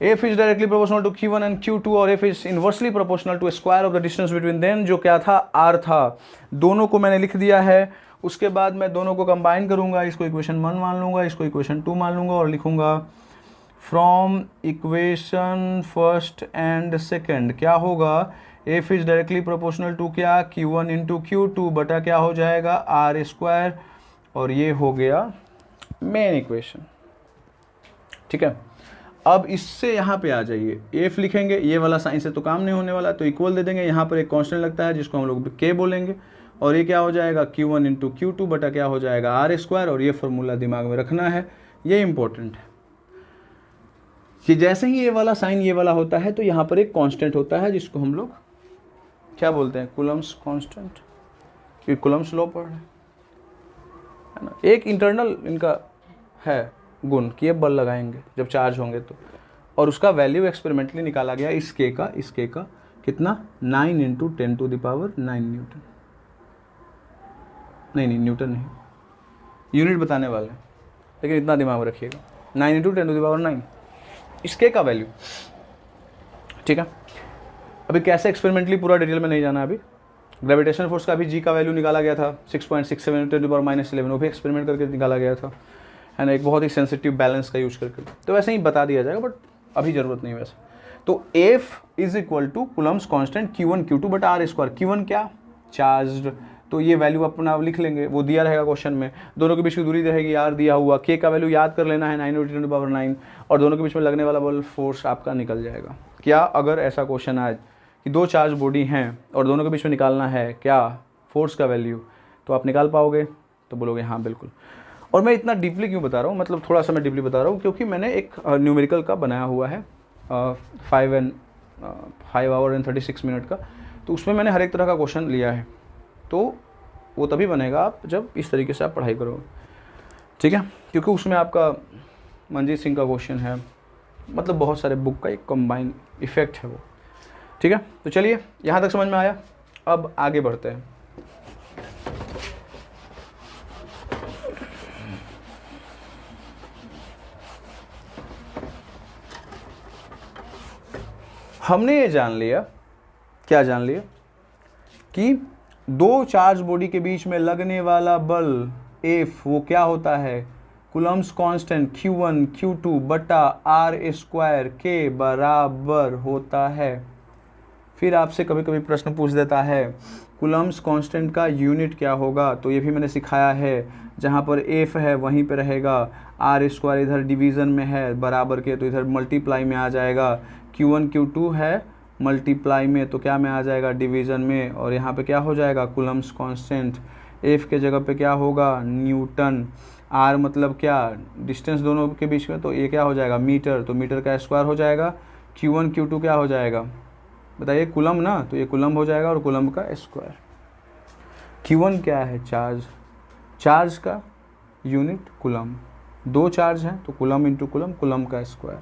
F is directly proportional to Q1 and Q2 और F is inversely proportional to square of the distance between them, जो क्या था, r था। दोनों को मैंने लिख दिया है। उसके बाद मैं दोनों को कंबाइन करूंगा, इसको इक्वेशन 1 मान लूंगा, इसको इक्वेशन 2 मान लूंगा, और लिखूंगा from equation first and second क्या होगा, F is directly proportional to क्या, Q1 इंटू Q2 बटा क्या हो जाएगा, r स्क्वायर, और ये हो गया मेन इक्वेशन, ठीक है। अब इससे यहाँ पे आ जाइए, एफ लिखेंगे, ये वाला साइन से तो काम नहीं होने वाला, तो इक्वल दे देंगे, यहाँ पर एक कांस्टेंट लगता है जिसको हम लोग के बोलेंगे, और ये क्या हो जाएगा, Q1 इंटू Q2 बटा क्या हो जाएगा, r स्क्वायर, और ये फॉर्मूला दिमाग में रखना है, ये इंपॉर्टेंट है कि जैसे ही ये वाला साइन ये वाला होता है तो यहाँ पर एक कांस्टेंट होता है जिसको हम लोग क्या बोलते हैं, कूलम्स कांस्टेंट, क्योंकि कूलम्स लॉ पढ़ रहे है ना। एक इंटरनल इनका है गुण कि ये बल लगाएंगे जब चार्ज होंगे तो, और उसका वैल्यू एक्सपेरिमेंटली निकाला गया इस के का कितना, 9 इंटू 10⁹ न्यूटन, नहीं न्यूटन नहीं, यूनिट बताने वाले हैं, लेकिन इतना दिमाग में रखिएगा, 9 इंटू 10⁹ इसके का वैल्यू, ठीक है। अभी कैसे एक्सपेरिमेंटली पूरा डिटेल में नहीं जाना, अभी ग्रेविटेशन फोर्स का भी जी का वैल्यू निकाला गया था 6.67 × 10⁻11, वो भी एक्सपेरिमेंट करके निकाला गया था, है ना, एक बहुत ही सेंसिटिव बैलेंस का यूज करके, तो वैसे ही बता दिया जाएगा, बट अभी ज़रूरत नहीं वैसे। तो F is equal to Coulomb's constant Q1 Q2 बटा r स्क्वायर, Q1 क्या, चार्ज, तो ये वैल्यू अपना लिख लेंगे, वो दिया रहेगा क्वेश्चन में, दोनों के बीच की दूरी रहेगी r दिया हुआ, के का वैल्यू याद कर लेना है 9 × 10⁹, और दोनों के बीच में लगने वाला बल फोर्स आपका निकल जाएगा। क्या अगर ऐसा क्वेश्चन आए कि दो चार्ज बॉडी हैं और दोनों के बीच में निकालना है क्या फोर्स का वैल्यू, तो आप निकाल पाओगे, तो बोलोगे हाँ बिल्कुल। और मैं इतना डीपली क्यों बता रहा हूँ, मतलब थोड़ा सा मैं डीपली बता रहा हूँ क्योंकि मैंने एक न्यूमेरिकल का बनाया हुआ है 5 आवर एंड 36 मिनट का, तो उसमें मैंने हर एक तरह का क्वेश्चन लिया है, तो वो तभी बनेगा आप जब इस तरीके से आप पढ़ाई करोगे, ठीक है, क्योंकि उसमें आपका मंजीत सिंह का क्वेश्चन है, मतलब बहुत सारे बुक का एक कंबाइन इफेक्ट है वो, ठीक है। तो चलिए यहाँ तक समझ में आया, अब आगे बढ़ते हैं। हमने ये जान लिया, क्या जान लिया, कि दो चार्ज बॉडी के बीच में लगने वाला बल F वो क्या होता है, कूलम्ब्स कांस्टेंट Q1 Q2 बटा R² के बराबर होता है। फिर आपसे कभी कभी प्रश्न पूछ देता है कूलम्ब्स कांस्टेंट का यूनिट क्या होगा, तो ये भी मैंने सिखाया है, जहाँ पर F है वहीं पे रहेगा, R² इधर डिवीज़न में है बराबर के, तो इधर मल्टीप्लाई में आ जाएगा, Q1 Q2 है मल्टीप्लाई में, तो क्या में आ जाएगा, डिवीज़न में, और यहाँ पे क्या हो जाएगा, कूलम्ब्स कांस्टेंट, F के जगह पे क्या होगा, न्यूटन, R मतलब क्या, डिस्टेंस दोनों के बीच में, तो ये क्या हो जाएगा, मीटर, तो मीटर का स्क्वायर हो जाएगा, Q1 Q2 क्या हो जाएगा, बताइए, कूलम्ब ना, तो ये कूलम्ब हो जाएगा और कूलम्ब का स्क्वायर। Q1 क्या है, चार्ज, चार्ज का यूनिट कूलम्ब, दो चार्ज हैं तो कूलम्ब इंटू कूलम्ब, कूलम्ब का स्क्वायर।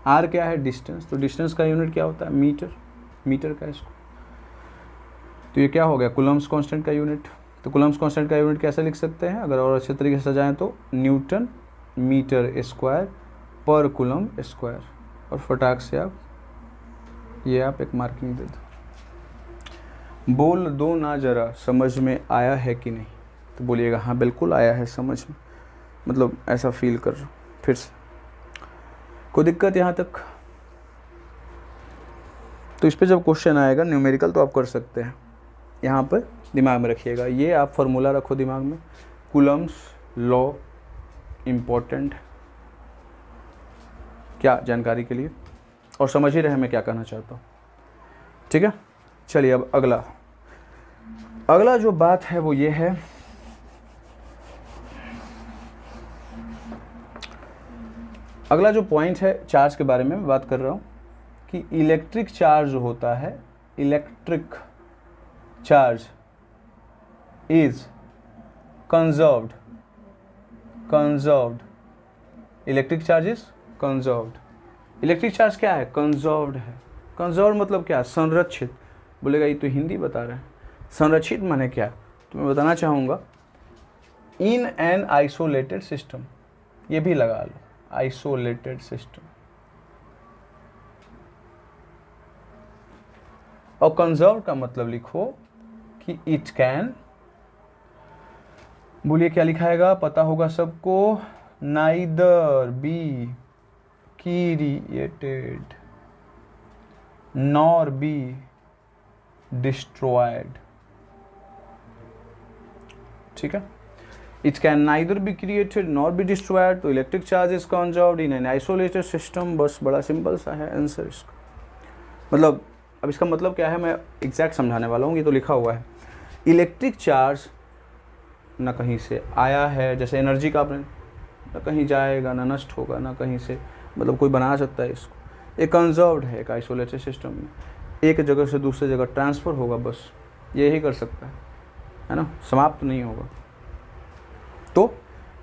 R क्या है, डिस्टेंस, तो डिस्टेंस का यूनिट क्या होता है, मीटर, मीटर का स्क्वायर। तो ये क्या हो गया, कूलम्ब्स कांस्टेंट का यूनिट। तो कूलम्ब्स कांस्टेंट का यूनिट कैसे लिख सकते हैं, अगर और अच्छे तरीके से सजाएं तो न्यूटन मीटर स्क्वायर पर कूलम्ब स्क्वायर, और फटाक से आप ये आप एक मार्किंग दे दो। बोल दो ना जरा, समझ में आया है कि नहीं, तो बोलिएगा हाँ बिल्कुल आया है समझ में, मतलब ऐसा फील कर रहा हूँ। फिर से कोई दिक्कत यहाँ तक, तो इस पे जब क्वेश्चन आएगा न्यूमेरिकल तो आप कर सकते हैं, यहाँ पर दिमाग में रखिएगा, ये आप फार्मूला रखो दिमाग में, कूलम्ब्स लॉ इम्पोर्टेंट क्या जानकारी के लिए, और समझ ही रहे मैं क्या कहना चाहता हूँ, ठीक है। चलिए अब अगला जो बात है वो ये है, अगला जो पॉइंट है चार्ज के बारे में मैं बात कर रहा हूँ कि इलेक्ट्रिक चार्ज जो होता है, electric charge is conserved, electric charge is conserved. Electric charge क्या है, कंजर्व्ड है। कंजर्व्ड मतलब क्या, संरक्षित। बोलेगा ये तो हिंदी बता रहे हैं, संरक्षित माने क्या, तो मैं बताना चाहूँगा, इन एन आइसोलेटेड सिस्टम, ये भी लगा लो, आइसोलेटेड सिस्टम। और कंजर्व का मतलब लिखो कि इट कैन, बोलिए क्या लिखाएगा, पता होगा सबको, neither be created nor be destroyed, ठीक है। It can neither be created nor be destroyed, तो electric charge is conserved in an isolated system, बस बड़ा सिंपल सा है आंसर इसका। मतलब अब इसका मतलब क्या है मैं एग्जैक्ट समझाने वाला हूँ, ये तो लिखा हुआ है, इलेक्ट्रिक चार्ज ना कहीं से आया है, जैसे एनर्जी का आपने, ना कहीं जाएगा ना नष्ट होगा ना कहीं से, मतलब कोई बना सकता है इसको, एक कंजर्व्ड है, एक आइसोलेटेड सिस्टम में एक जगह से दूसरे जगह ट्रांसफ़र होगा, बस यही कर सकता है ना, समाप्त नहीं होगा। तो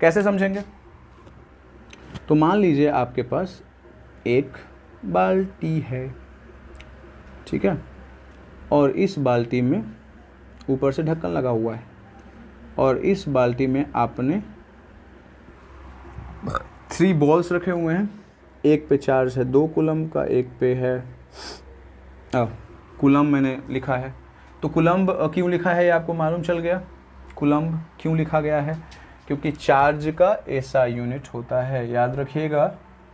कैसे समझेंगे, तो मान लीजिए आपके पास एक बाल्टी है, ठीक है, और इस बाल्टी में ऊपर से ढक्कन लगा हुआ है, और इस बाल्टी में आपने 3 बॉल्स रखे हुए हैं, एक पे चार्ज है 2 कूलम्ब का, एक पे है कूलम्ब मैंने लिखा है, तो कूलम्ब क्यों लिखा है ये आपको मालूम चल गया, कूलम्ब क्यों लिखा गया है, क्योंकि चार्ज का ऐसा यूनिट होता है, याद रखिएगा,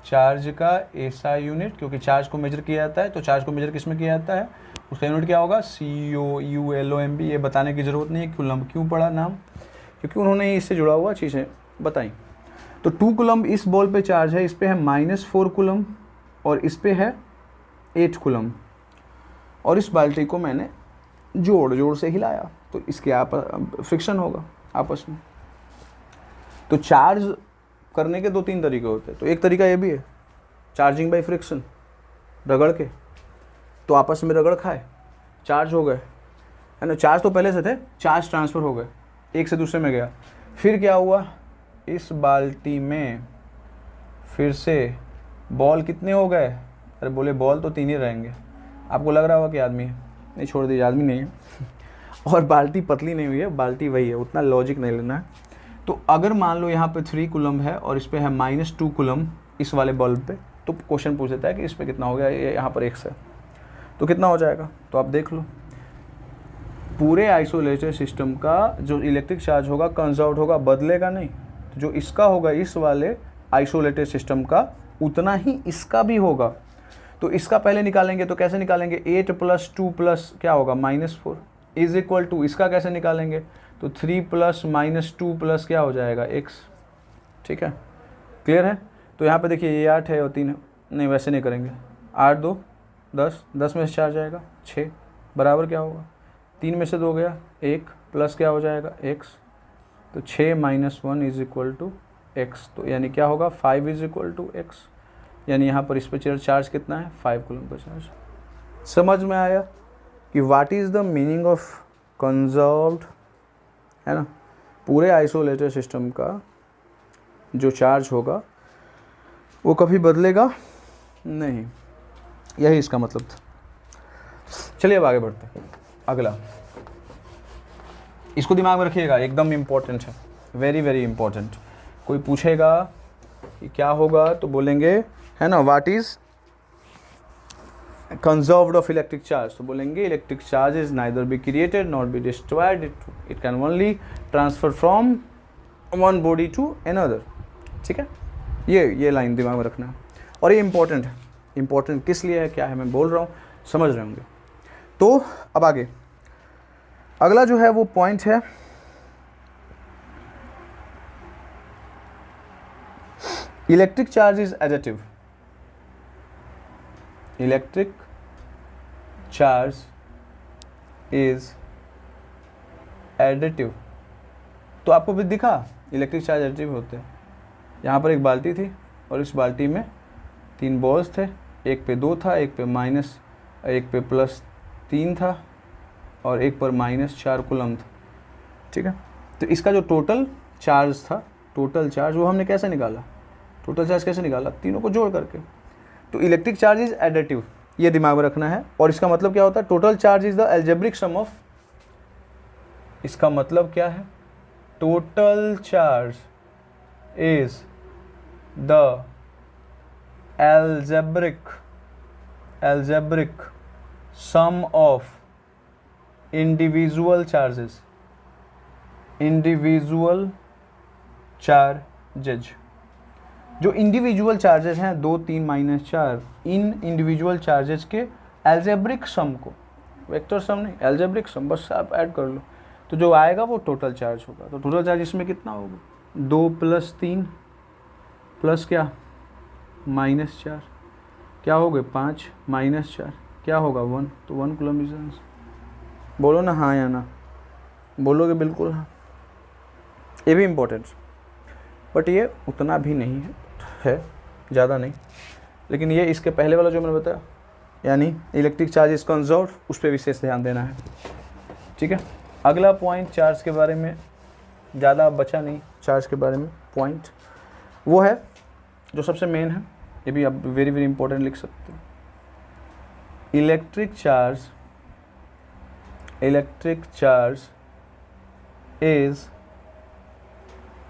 चार्ज का ऐसा यूनिट, क्योंकि चार्ज को मेजर किया जाता है, तो चार्ज को मेजर किस में किया जाता है, उसका यूनिट क्या होगा, COULOMB। ये बताने की ज़रूरत नहीं है कूलम्ब क्यों पड़ा नाम, क्योंकि उन्होंने इससे जुड़ा हुआ चीज़ें बताई। तो 2 कूलम्ब इस बॉल पे चार्ज है, इस पे है -4 कूलम्ब और इस पे है 8 कूलम्ब, और इस बाल्टी को मैंने जोड़ से हिलाया, तो इसके फ्रिक्शन होगा आपस में। तो चार्ज करने के 2-3 तरीके होते हैं, तो एक तरीका ये भी है, चार्जिंग बाय फ्रिक्शन, रगड़ के, तो आपस में रगड़ खाए, चार्ज हो गए, है ना, चार्ज तो पहले से थे, चार्ज ट्रांसफ़र हो गए, एक से दूसरे में गया, फिर क्या हुआ, इस बाल्टी में फिर से बॉल कितने हो गए, अरे बोले बॉल तो 3 ही रहेंगे, आपको लग रहा होगा कि आदमी है, नहीं छोड़ दीजिए, आदमी नहीं है और बाल्टी पतली नहीं हुई है, बाल्टी वही है, उतना लॉजिक नहीं लेना है। तो अगर मान लो यहाँ पे 3 कूलम्ब है और इस पे है -2 कूलम्ब इस वाले बल्ब पे, तो क्वेश्चन पूछ देता है कि इस पे कितना हो गया, ये यहाँ पर x है, तो कितना हो जाएगा, तो आप देख लो पूरे आइसोलेटेड सिस्टम का जो इलेक्ट्रिक चार्ज होगा कंजर्व होगा, बदलेगा नहीं। तो जो इसका होगा इस वाले आइसोलेटेड सिस्टम का, उतना ही इसका भी होगा। तो इसका पहले निकालेंगे तो कैसे निकालेंगे, 8 + 2 प्लस क्या होगा -4 इज इक्वल टू, इसका कैसे निकालेंगे तो 3 + -2 प्लस क्या हो जाएगा x। ठीक है, क्लियर है। तो यहाँ पे देखिए ये 8 है और 3 है, नहीं वैसे नहीं करेंगे, 8 2 10, 10 में से 4 जाएगा 6, बराबर क्या होगा 3 में से 2 गया 1 प्लस क्या हो जाएगा x। तो 6 - 1 इज इक्वल टू x। तो यानी क्या होगा 5 इज इक्वल टू x। यानी यहाँ पर इस पर चार्ज कितना है 5 कूलम का चार्ज। समझ में आया कि what is the meaning of conserved, है ना। पूरे आइसोलेटेड सिस्टम का जो चार्ज होगा वो कभी बदलेगा नहीं, यही इसका मतलब था। चलिए अब आगे बढ़ते हैं। अगला, इसको दिमाग में रखिएगा, एकदम इम्पोर्टेंट है, वेरी वेरी इम्पोर्टेंट। कोई पूछेगा कि क्या होगा तो बोलेंगे, है ना, what is conserved of electric charge, तो बोलेंगे electric charge is neither be created not be destroyed, it can only transfer from one body to another. ठीक है, ये लाइन दिमाग में रखना है और ये इंपॉर्टेंट है। इंपॉर्टेंट किस लिए है, क्या है, मैं बोल रहा हूँ, समझ रहे होंगे। तो अब आगे अगला जो है वो पॉइंट है electric charge is additive. Electric charge is additive. तो आपको भी दिखा इलेक्ट्रिक चार्ज एडिटिव होते हैं। यहाँ पर एक बाल्टी थी और इस बाल्टी में 3 बॉल्स थे, एक पे 2 था, एक पे एक पे +3 था और एक पर -4 कूलम था। ठीक है, तो इसका जो टोटल चार्ज था, टोटल चार्ज वो हमने कैसे निकाला, टोटल चार्ज कैसे निकाला, तीनों को जोड़ करके। तो इलेक्ट्रिक चार्ज इज एडिटिव, ये दिमाग में रखना है। और इसका मतलब क्या होता है, total charge is the algebraic sum of, इसका मतलब क्या है, total charge is the algebraic sum of individual charges, जो इंडिविजुअल चार्जेस हैं 2 3 -4, इन इंडिविजुअल चार्जेस के एल्जेब्रिक सम को, वेक्टर सम नहीं, एल्जेब्रिक सम, बस आप ऐड कर लो तो जो आएगा वो टोटल चार्ज होगा। तो टोटल चार्ज इसमें कितना होगा, 2 + 3 प्लस क्या -4 क्या हो गए 5 -4 क्या होगा 1, तो 1 कूलम इज आंसर। बोलो ना हाँ या ना, बोलोगे बिल्कुल हाँ। ये भी इम्पोर्टेंट, बट ये उतना भी नहीं है ज़्यादा नहीं, लेकिन ये इसके पहले वाला जो मैंने बताया, यानी इलेक्ट्रिक चार्ज इज कंजर्व्ड, उस पर विशेष ध्यान देना है। ठीक है, अगला पॉइंट चार्ज के बारे में, ज़्यादा बचा नहीं चार्ज के बारे में पॉइंट, वो है जो सबसे मेन है, ये भी आप वेरी वेरी इंपॉर्टेंट लिख सकते हैं। Electric charge is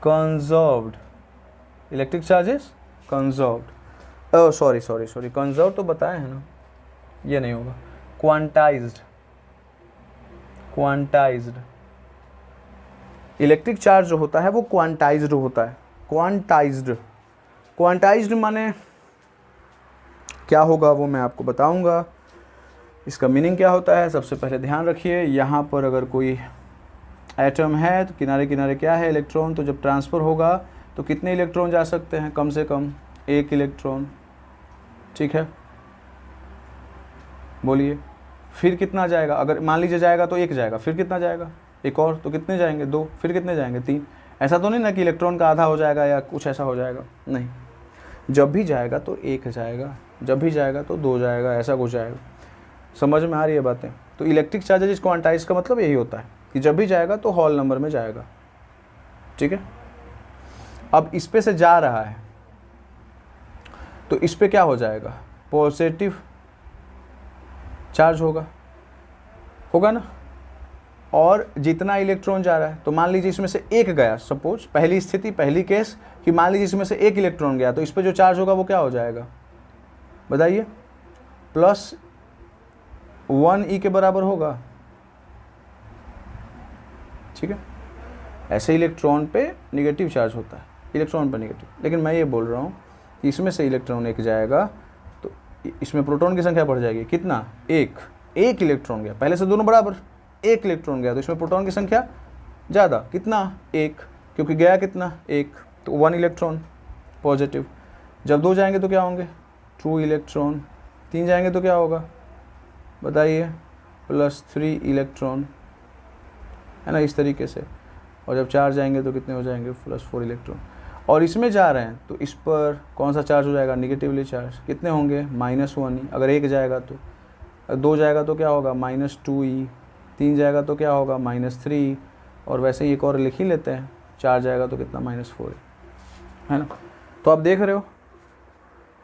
conserved. Electric charge is conserved, sorry conserve तो बताए हैं ना, ये नहीं होगा, क्वांटाइज्ड। इलेक्ट्रिक चार्ज जो होता है वो क्वांटाइज्ड होता है। क्वांटाइज्ड माने क्या होगा वो मैं आपको बताऊंगा। इसका मीनिंग क्या होता है, सबसे पहले ध्यान रखिए, यहाँ पर अगर कोई एटम है तो किनारे किनारे क्या है, इलेक्ट्रॉन। तो जब ट्रांसफ़र होगा तो कितने इलेक्ट्रॉन जा सकते हैं, कम से कम 1 इलेक्ट्रॉन। ठीक है, बोलिए फिर कितना जाएगा, अगर मान लीजिए जाएगा तो 1 जाएगा, फिर कितना जाएगा, 1 और, तो कितने जाएंगे 2, फिर कितने जाएंगे 3। ऐसा तो नहीं ना कि इलेक्ट्रॉन का आधा हो जाएगा या कुछ ऐसा हो जाएगा, नहीं, जब भी जाएगा तो 1 जाएगा, जब भी जाएगा तो 2 जाएगा, ऐसा कुछ जाएगा। समझ में आ रही है बातें। तो इलेक्ट्रिक चार्जेज इज क्वांटाइज का मतलब यही होता है कि जब भी जाएगा तो हॉल नंबर में जाएगा। ठीक है, अब इस पे से जा रहा है तो इस पे क्या हो जाएगा, पॉजिटिव चार्ज होगा ना। और जितना इलेक्ट्रॉन जा रहा है, तो मान लीजिए इसमें से 1 गया, सपोज पहली स्थिति, पहली केस कि मान लीजिए इसमें से 1 इलेक्ट्रॉन गया, तो इस पे जो चार्ज होगा वो क्या हो जाएगा, बताइए, 1e के बराबर होगा, ठीक है। ऐसे इलेक्ट्रॉन पे निगेटिव चार्ज होता है, इलेक्ट्रॉन पर निगेटिव। लेकिन मैं ये बोल रहा हूँ कि इसमें से इलेक्ट्रॉन एक जाएगा तो इसमें प्रोटॉन की संख्या बढ़ जाएगी, कितना, एक इलेक्ट्रॉन गया, पहले से दोनों बराबर, एक इलेक्ट्रॉन गया तो इसमें प्रोटॉन की संख्या ज़्यादा, कितना, एक, क्योंकि गया कितना, एक, तो 1 इलेक्ट्रॉन पॉजिटिव। जब 2 जाएंगे तो क्या होंगे, 2 इलेक्ट्रॉन। 3 जाएंगे तो क्या होगा बताइए, +3 इलेक्ट्रॉन, है ना, इस तरीके से। और जब 4 जाएंगे तो कितने हो जाएंगे, +4 इलेक्ट्रॉन। और इसमें जा रहे हैं तो इस पर कौन सा चार्ज हो जाएगा, निगेटिवली चार्ज, कितने होंगे, -1 ही। अगर 1 जाएगा तो, 2 जाएगा तो क्या होगा, -2e। 3 जाएगा तो क्या होगा, -3। और वैसे ही एक और लिख ही लेते हैं, 4 जाएगा तो कितना, -4, है ना। तो आप देख रहे हो,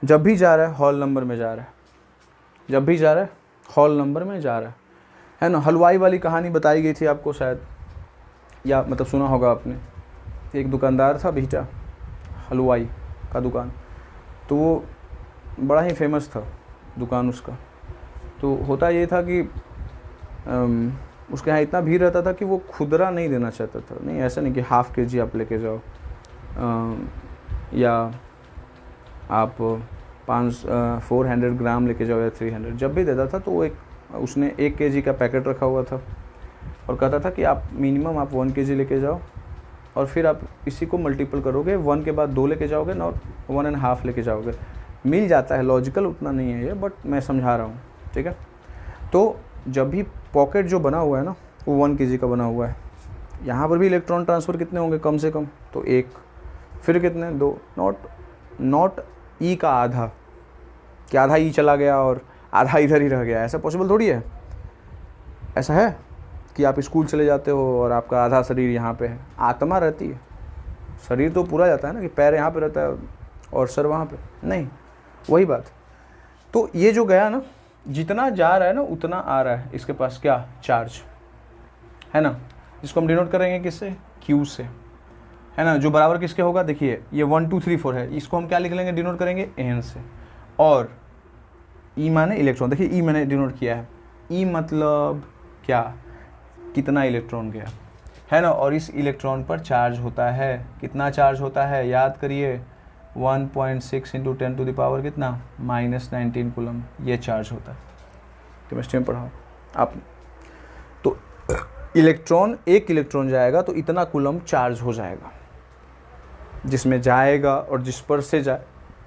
जब भी जा रहा है हॉल नंबर में जा रहा है, जब भी जा रहा है हॉल नंबर में जा रहा है ना। हलवाई वाली कहानी बताई गई थी आपको शायद, या मतलब सुना होगा आपने। एक दुकानदार था भीटा, हलवाई का दुकान, तो वो बड़ा ही फेमस था दुकान उसका। तो होता ये था कि उसके यहाँ इतना भीड़ रहता था कि वो खुदरा नहीं देना चाहता था। नहीं, ऐसा नहीं कि ½ kg आप लेके जाओ, या आप 400 ग्राम लेके जाओ या 300, जब भी देता था तो वो उसने 1 kg का पैकेट रखा हुआ था और कहता था कि आप मिनिमम आप 1 kg लेके जाओ और फिर आप इसी को मल्टीपल करोगे, 1 के बाद 2 लेके जाओगे ना, 1.5 लेके जाओगे। मिल जाता है, लॉजिकल उतना नहीं है ये, बट मैं समझा रहा हूँ, ठीक है। तो जब भी पॉकेट जो बना हुआ है ना वो 1 kg का बना हुआ है, यहाँ पर भी इलेक्ट्रॉन ट्रांसफ़र कितने होंगे, कम से कम तो 1, फिर कितने, 2, नॉट ई का आधा, कि आधा ई चला गया और आधा इधर ही रह गया, ऐसा पॉसिबल थोड़ी है। ऐसा है कि आप स्कूल चले जाते हो और आपका आधा शरीर यहाँ पे है, आत्मा रहती है, शरीर तो पूरा जाता है ना, कि पैर यहाँ पे रहता है और सर वहाँ पे नहीं, वही बात। तो ये जो गया ना, जितना जा रहा है ना उतना आ रहा है इसके पास क्या, चार्ज, है ना। इसको हम डिनोट करेंगे किससे, Q से, है ना, जो बराबर किसके होगा, देखिए ये 1 2 3 4 है, इसको हम क्या लिख लेंगे, डिनोट करेंगे N से। और E माने इलेक्ट्रॉन, देखिए E मैंने डिनोट किया है, E मतलब क्या, कितना इलेक्ट्रॉन गया, है ना। और इस इलेक्ट्रॉन पर चार्ज होता है, कितना चार्ज होता है, याद करिए, 1.6 × 10⁻, कितना, -19 कूलम, ये चार्ज होता है। केमिस्ट्री में पढ़ा आपने। तो इलेक्ट्रॉन, 1 इलेक्ट्रॉन जाएगा तो इतना कूलम चार्ज हो जाएगा, जिसमें जाएगा और जिस पर से जाए,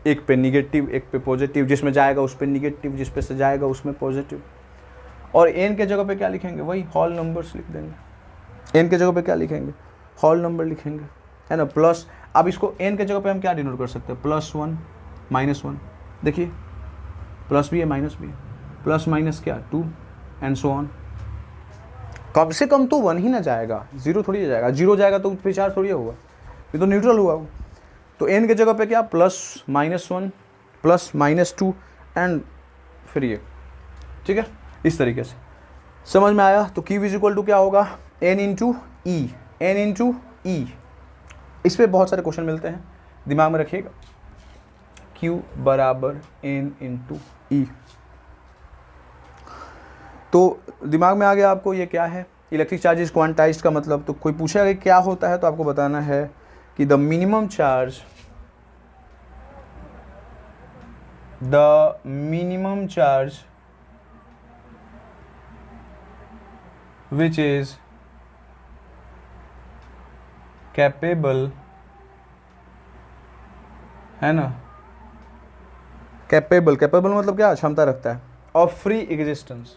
एक पे निगेटिव एक पे पॉजिटिव, जिसमें जाएगा उस पे निगेटिव, जिस पे से जाएगा उसमें पॉजिटिव। और n के जगह पे क्या लिखेंगे, वही हॉल नंबर्स लिख देंगे। n के जगह पे क्या लिखेंगे, हॉल नंबर लिखेंगे, है ना, प्लस। अब इसको n के जगह पे हम क्या डिनोट कर सकते हैं, +1 -1, देखिए प्लस भी है माइनस भी है, प्लस माइनस क्या 2 एंड सो ऑन। कम से कम तो 1 ही ना जाएगा, 0 थोड़ी जाएगा, 0 जाएगा तो फिर चार्ज थोड़ी होगा, ये तो न्यूट्रल हुआ। तो n के जगह पे क्या, +-1 +-2 एंड फिर ये, ठीक है, इस तरीके से समझ में आया। तो Q = क्या होगा, n × E, n × E। इस पर बहुत सारे क्वेश्चन मिलते हैं, दिमाग में रखिएगा, Q = n × E। तो दिमाग में आ गया आपको ये क्या है, इलेक्ट्रिक चार्ज इज क्वांटाइज्ड का मतलब। तो कोई पूछेगा कि क्या होता है, तो आपको बताना है कि the minimum charge which is capable, है ना, कैपेबल मतलब क्या, क्षमता रखता है, of free existence,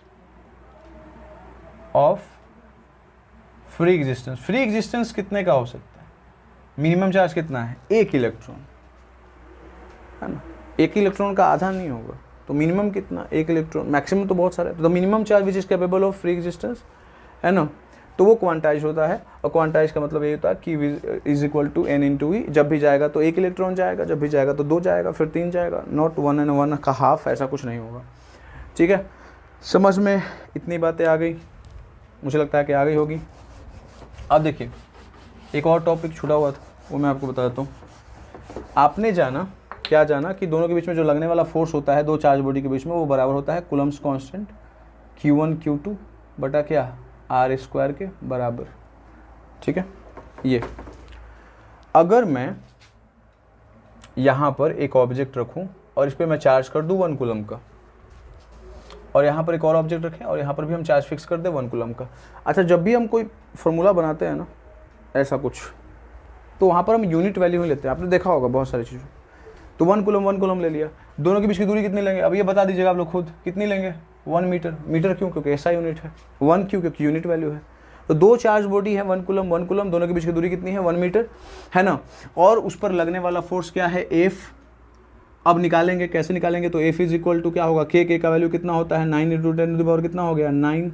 free existence कितने का हो सकता है, मिनिमम चार्ज कितना है, 1 इलेक्ट्रॉन, है ना, 1 इलेक्ट्रॉन का आधा नहीं होगा, तो मिनिमम कितना, 1 इलेक्ट्रॉन, मैक्सिमम तो बहुत सारे, तो minimum charge which is capable of free existence, है ना। तो वो क्वांटाइज होता है, और क्वांटाइज का मतलब ये होता है कि Q = n × E। जब भी जाएगा तो 1 इलेक्ट्रॉन जाएगा, जब भी जाएगा तो 2 जाएगा, फिर 3 जाएगा, नॉट 1 and 1.5, ऐसा कुछ नहीं होगा, ठीक है। समझ में इतनी बातें आ गई, मुझे लगता है कि आ गई होगी। अब देखिए एक और टॉपिक छूटा हुआ था, वो मैं आपको बता देता हूँ। आपने जाना क्या जाना कि दोनों के बीच में जो लगने वाला फोर्स होता है, दो चार्ज बॉडी के बीच में, वो बराबर होता है कूलम्स कांस्टेंट Q1 Q2 बटा क्या आर स्क्वायर के बराबर। ठीक है, ये अगर मैं यहाँ पर एक ऑब्जेक्ट रखूँ और इस पर मैं चार्ज कर दूँ 1 कूलम का, और यहाँ पर एक और ऑब्जेक्ट रखें और यहाँ पर भी हम चार्ज फिक्स कर दें 1 कूलम का। अच्छा, जब भी हम कोई फार्मूला बनाते हैं ना ऐसा कुछ, तो वहाँ पर हम यूनिट वैल्यू ही लेते हैं। आपने देखा होगा बहुत सारी चीज़ें। तो 1 कूलम ले लिया, दोनों के बीच की दूरी कितनी लेंगे, अब ये बता दीजिएगा आप लोग खुद, कितनी लेंगे 1 मीटर। मीटर क्यों, क्योंकि ऐसा यूनिट है। 1 क्यों, क्योंकि यूनिट वैल्यू है। तो दो चार्ज बॉडी है 1 कूलम, दोनों के बीच की दूरी कितनी है 1 मीटर, है ना। और उस पर लगने वाला फोर्स क्या है F। अब निकालेंगे, कैसे निकालेंगे, तो F इज इक्वल टू क्या होगा, K का वैल्यू कितना होता है 9 × 10⁻, कितना हो गया 9।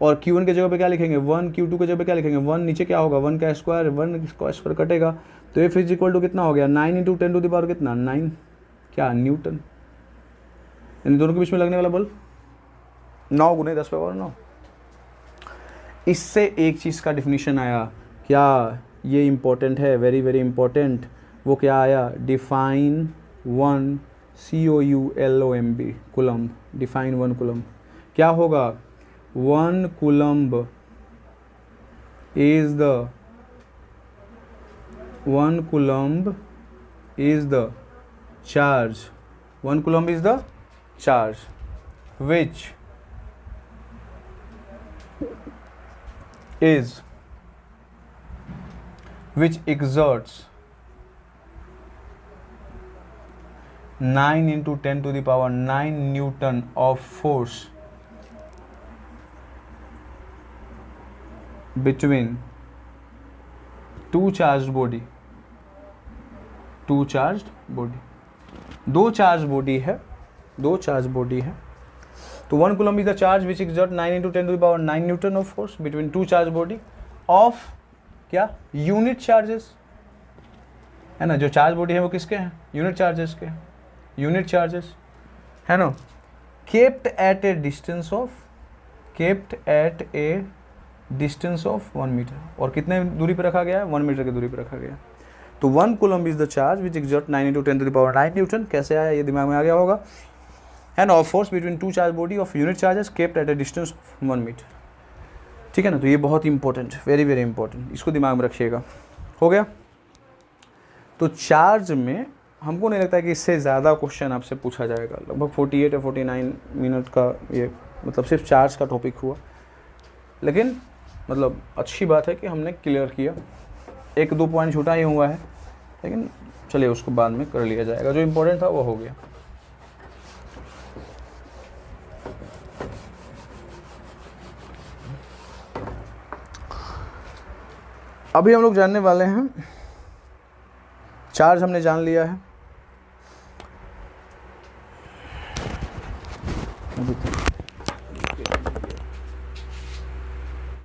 और Q1 के जगह पे क्या लिखेंगे 1, Q2 के जगह पे क्या लिखेंगे 1, नीचे क्या होगा 1 का स्क्वायर, 1 का स्क्वायर कटेगा, तो F इज इक्वल टू कितना हो गया 9 × 10⁻, कितना 9 क्या न्यूटन। इन दोनों के बीच में लगने वाला बल 9 × 10⁻⁹। इससे एक चीज़ का डिफिनीशन आया, क्या ये इम्पोर्टेंट है, वेरी वेरी इम्पोर्टेंट। वो क्या आया, define 1 COULOMB coulomb, define 1 coulomb क्या होगा, 1 coulomb is the 1 coulomb is the charge, 1 coulomb is the charge which exerts 9 × 10⁹ Newton of force between two charged body, दो चार्ज बॉडी है, तो 1 coulomb is the charge which exert 9 × 10⁹ newton of force between two charge body of क्या unit charges, है ना। जो charge body है वो किसके हैं, यूनिट चार्जेस के, यूनिट चार्जेस, है ना। Kept at a distance of 1 metre, और कितने दूरी पर रखा गया है 1 मीटर की दूरी पर रखा गया है। तो 1 coulomb is the charge which exert 9 × 10⁹ Newton, कैसे आया ये दिमाग में आ गया होगा, है ना। Of force between two charge body of unit charges kept at a distance of 1 metre. ठीक है ना, तो ये बहुत इंपॉर्टेंट, वेरी वेरी इंपॉर्टेंट, इसको दिमाग में रखिएगा। हो गया। तो चार्ज में हमको नहीं लगता कि इससे ज़्यादा क्वेश्चन आपसे पूछा जाएगा। लगभग 48 या 49 मिनट का ये मतलब सिर्फ चार्ज का टॉपिक हुआ, लेकिन मतलब अच्छी बात है कि हमने क्लियर किया। 1-2 पॉइंट छूटा ही हुआ है, लेकिन चलिए उसको बाद में कर लिया जाएगा, जो इम्पोर्टेंट था वो हो गया। अभी हम लोग जानने वाले हैं, चार्ज हमने जान लिया है।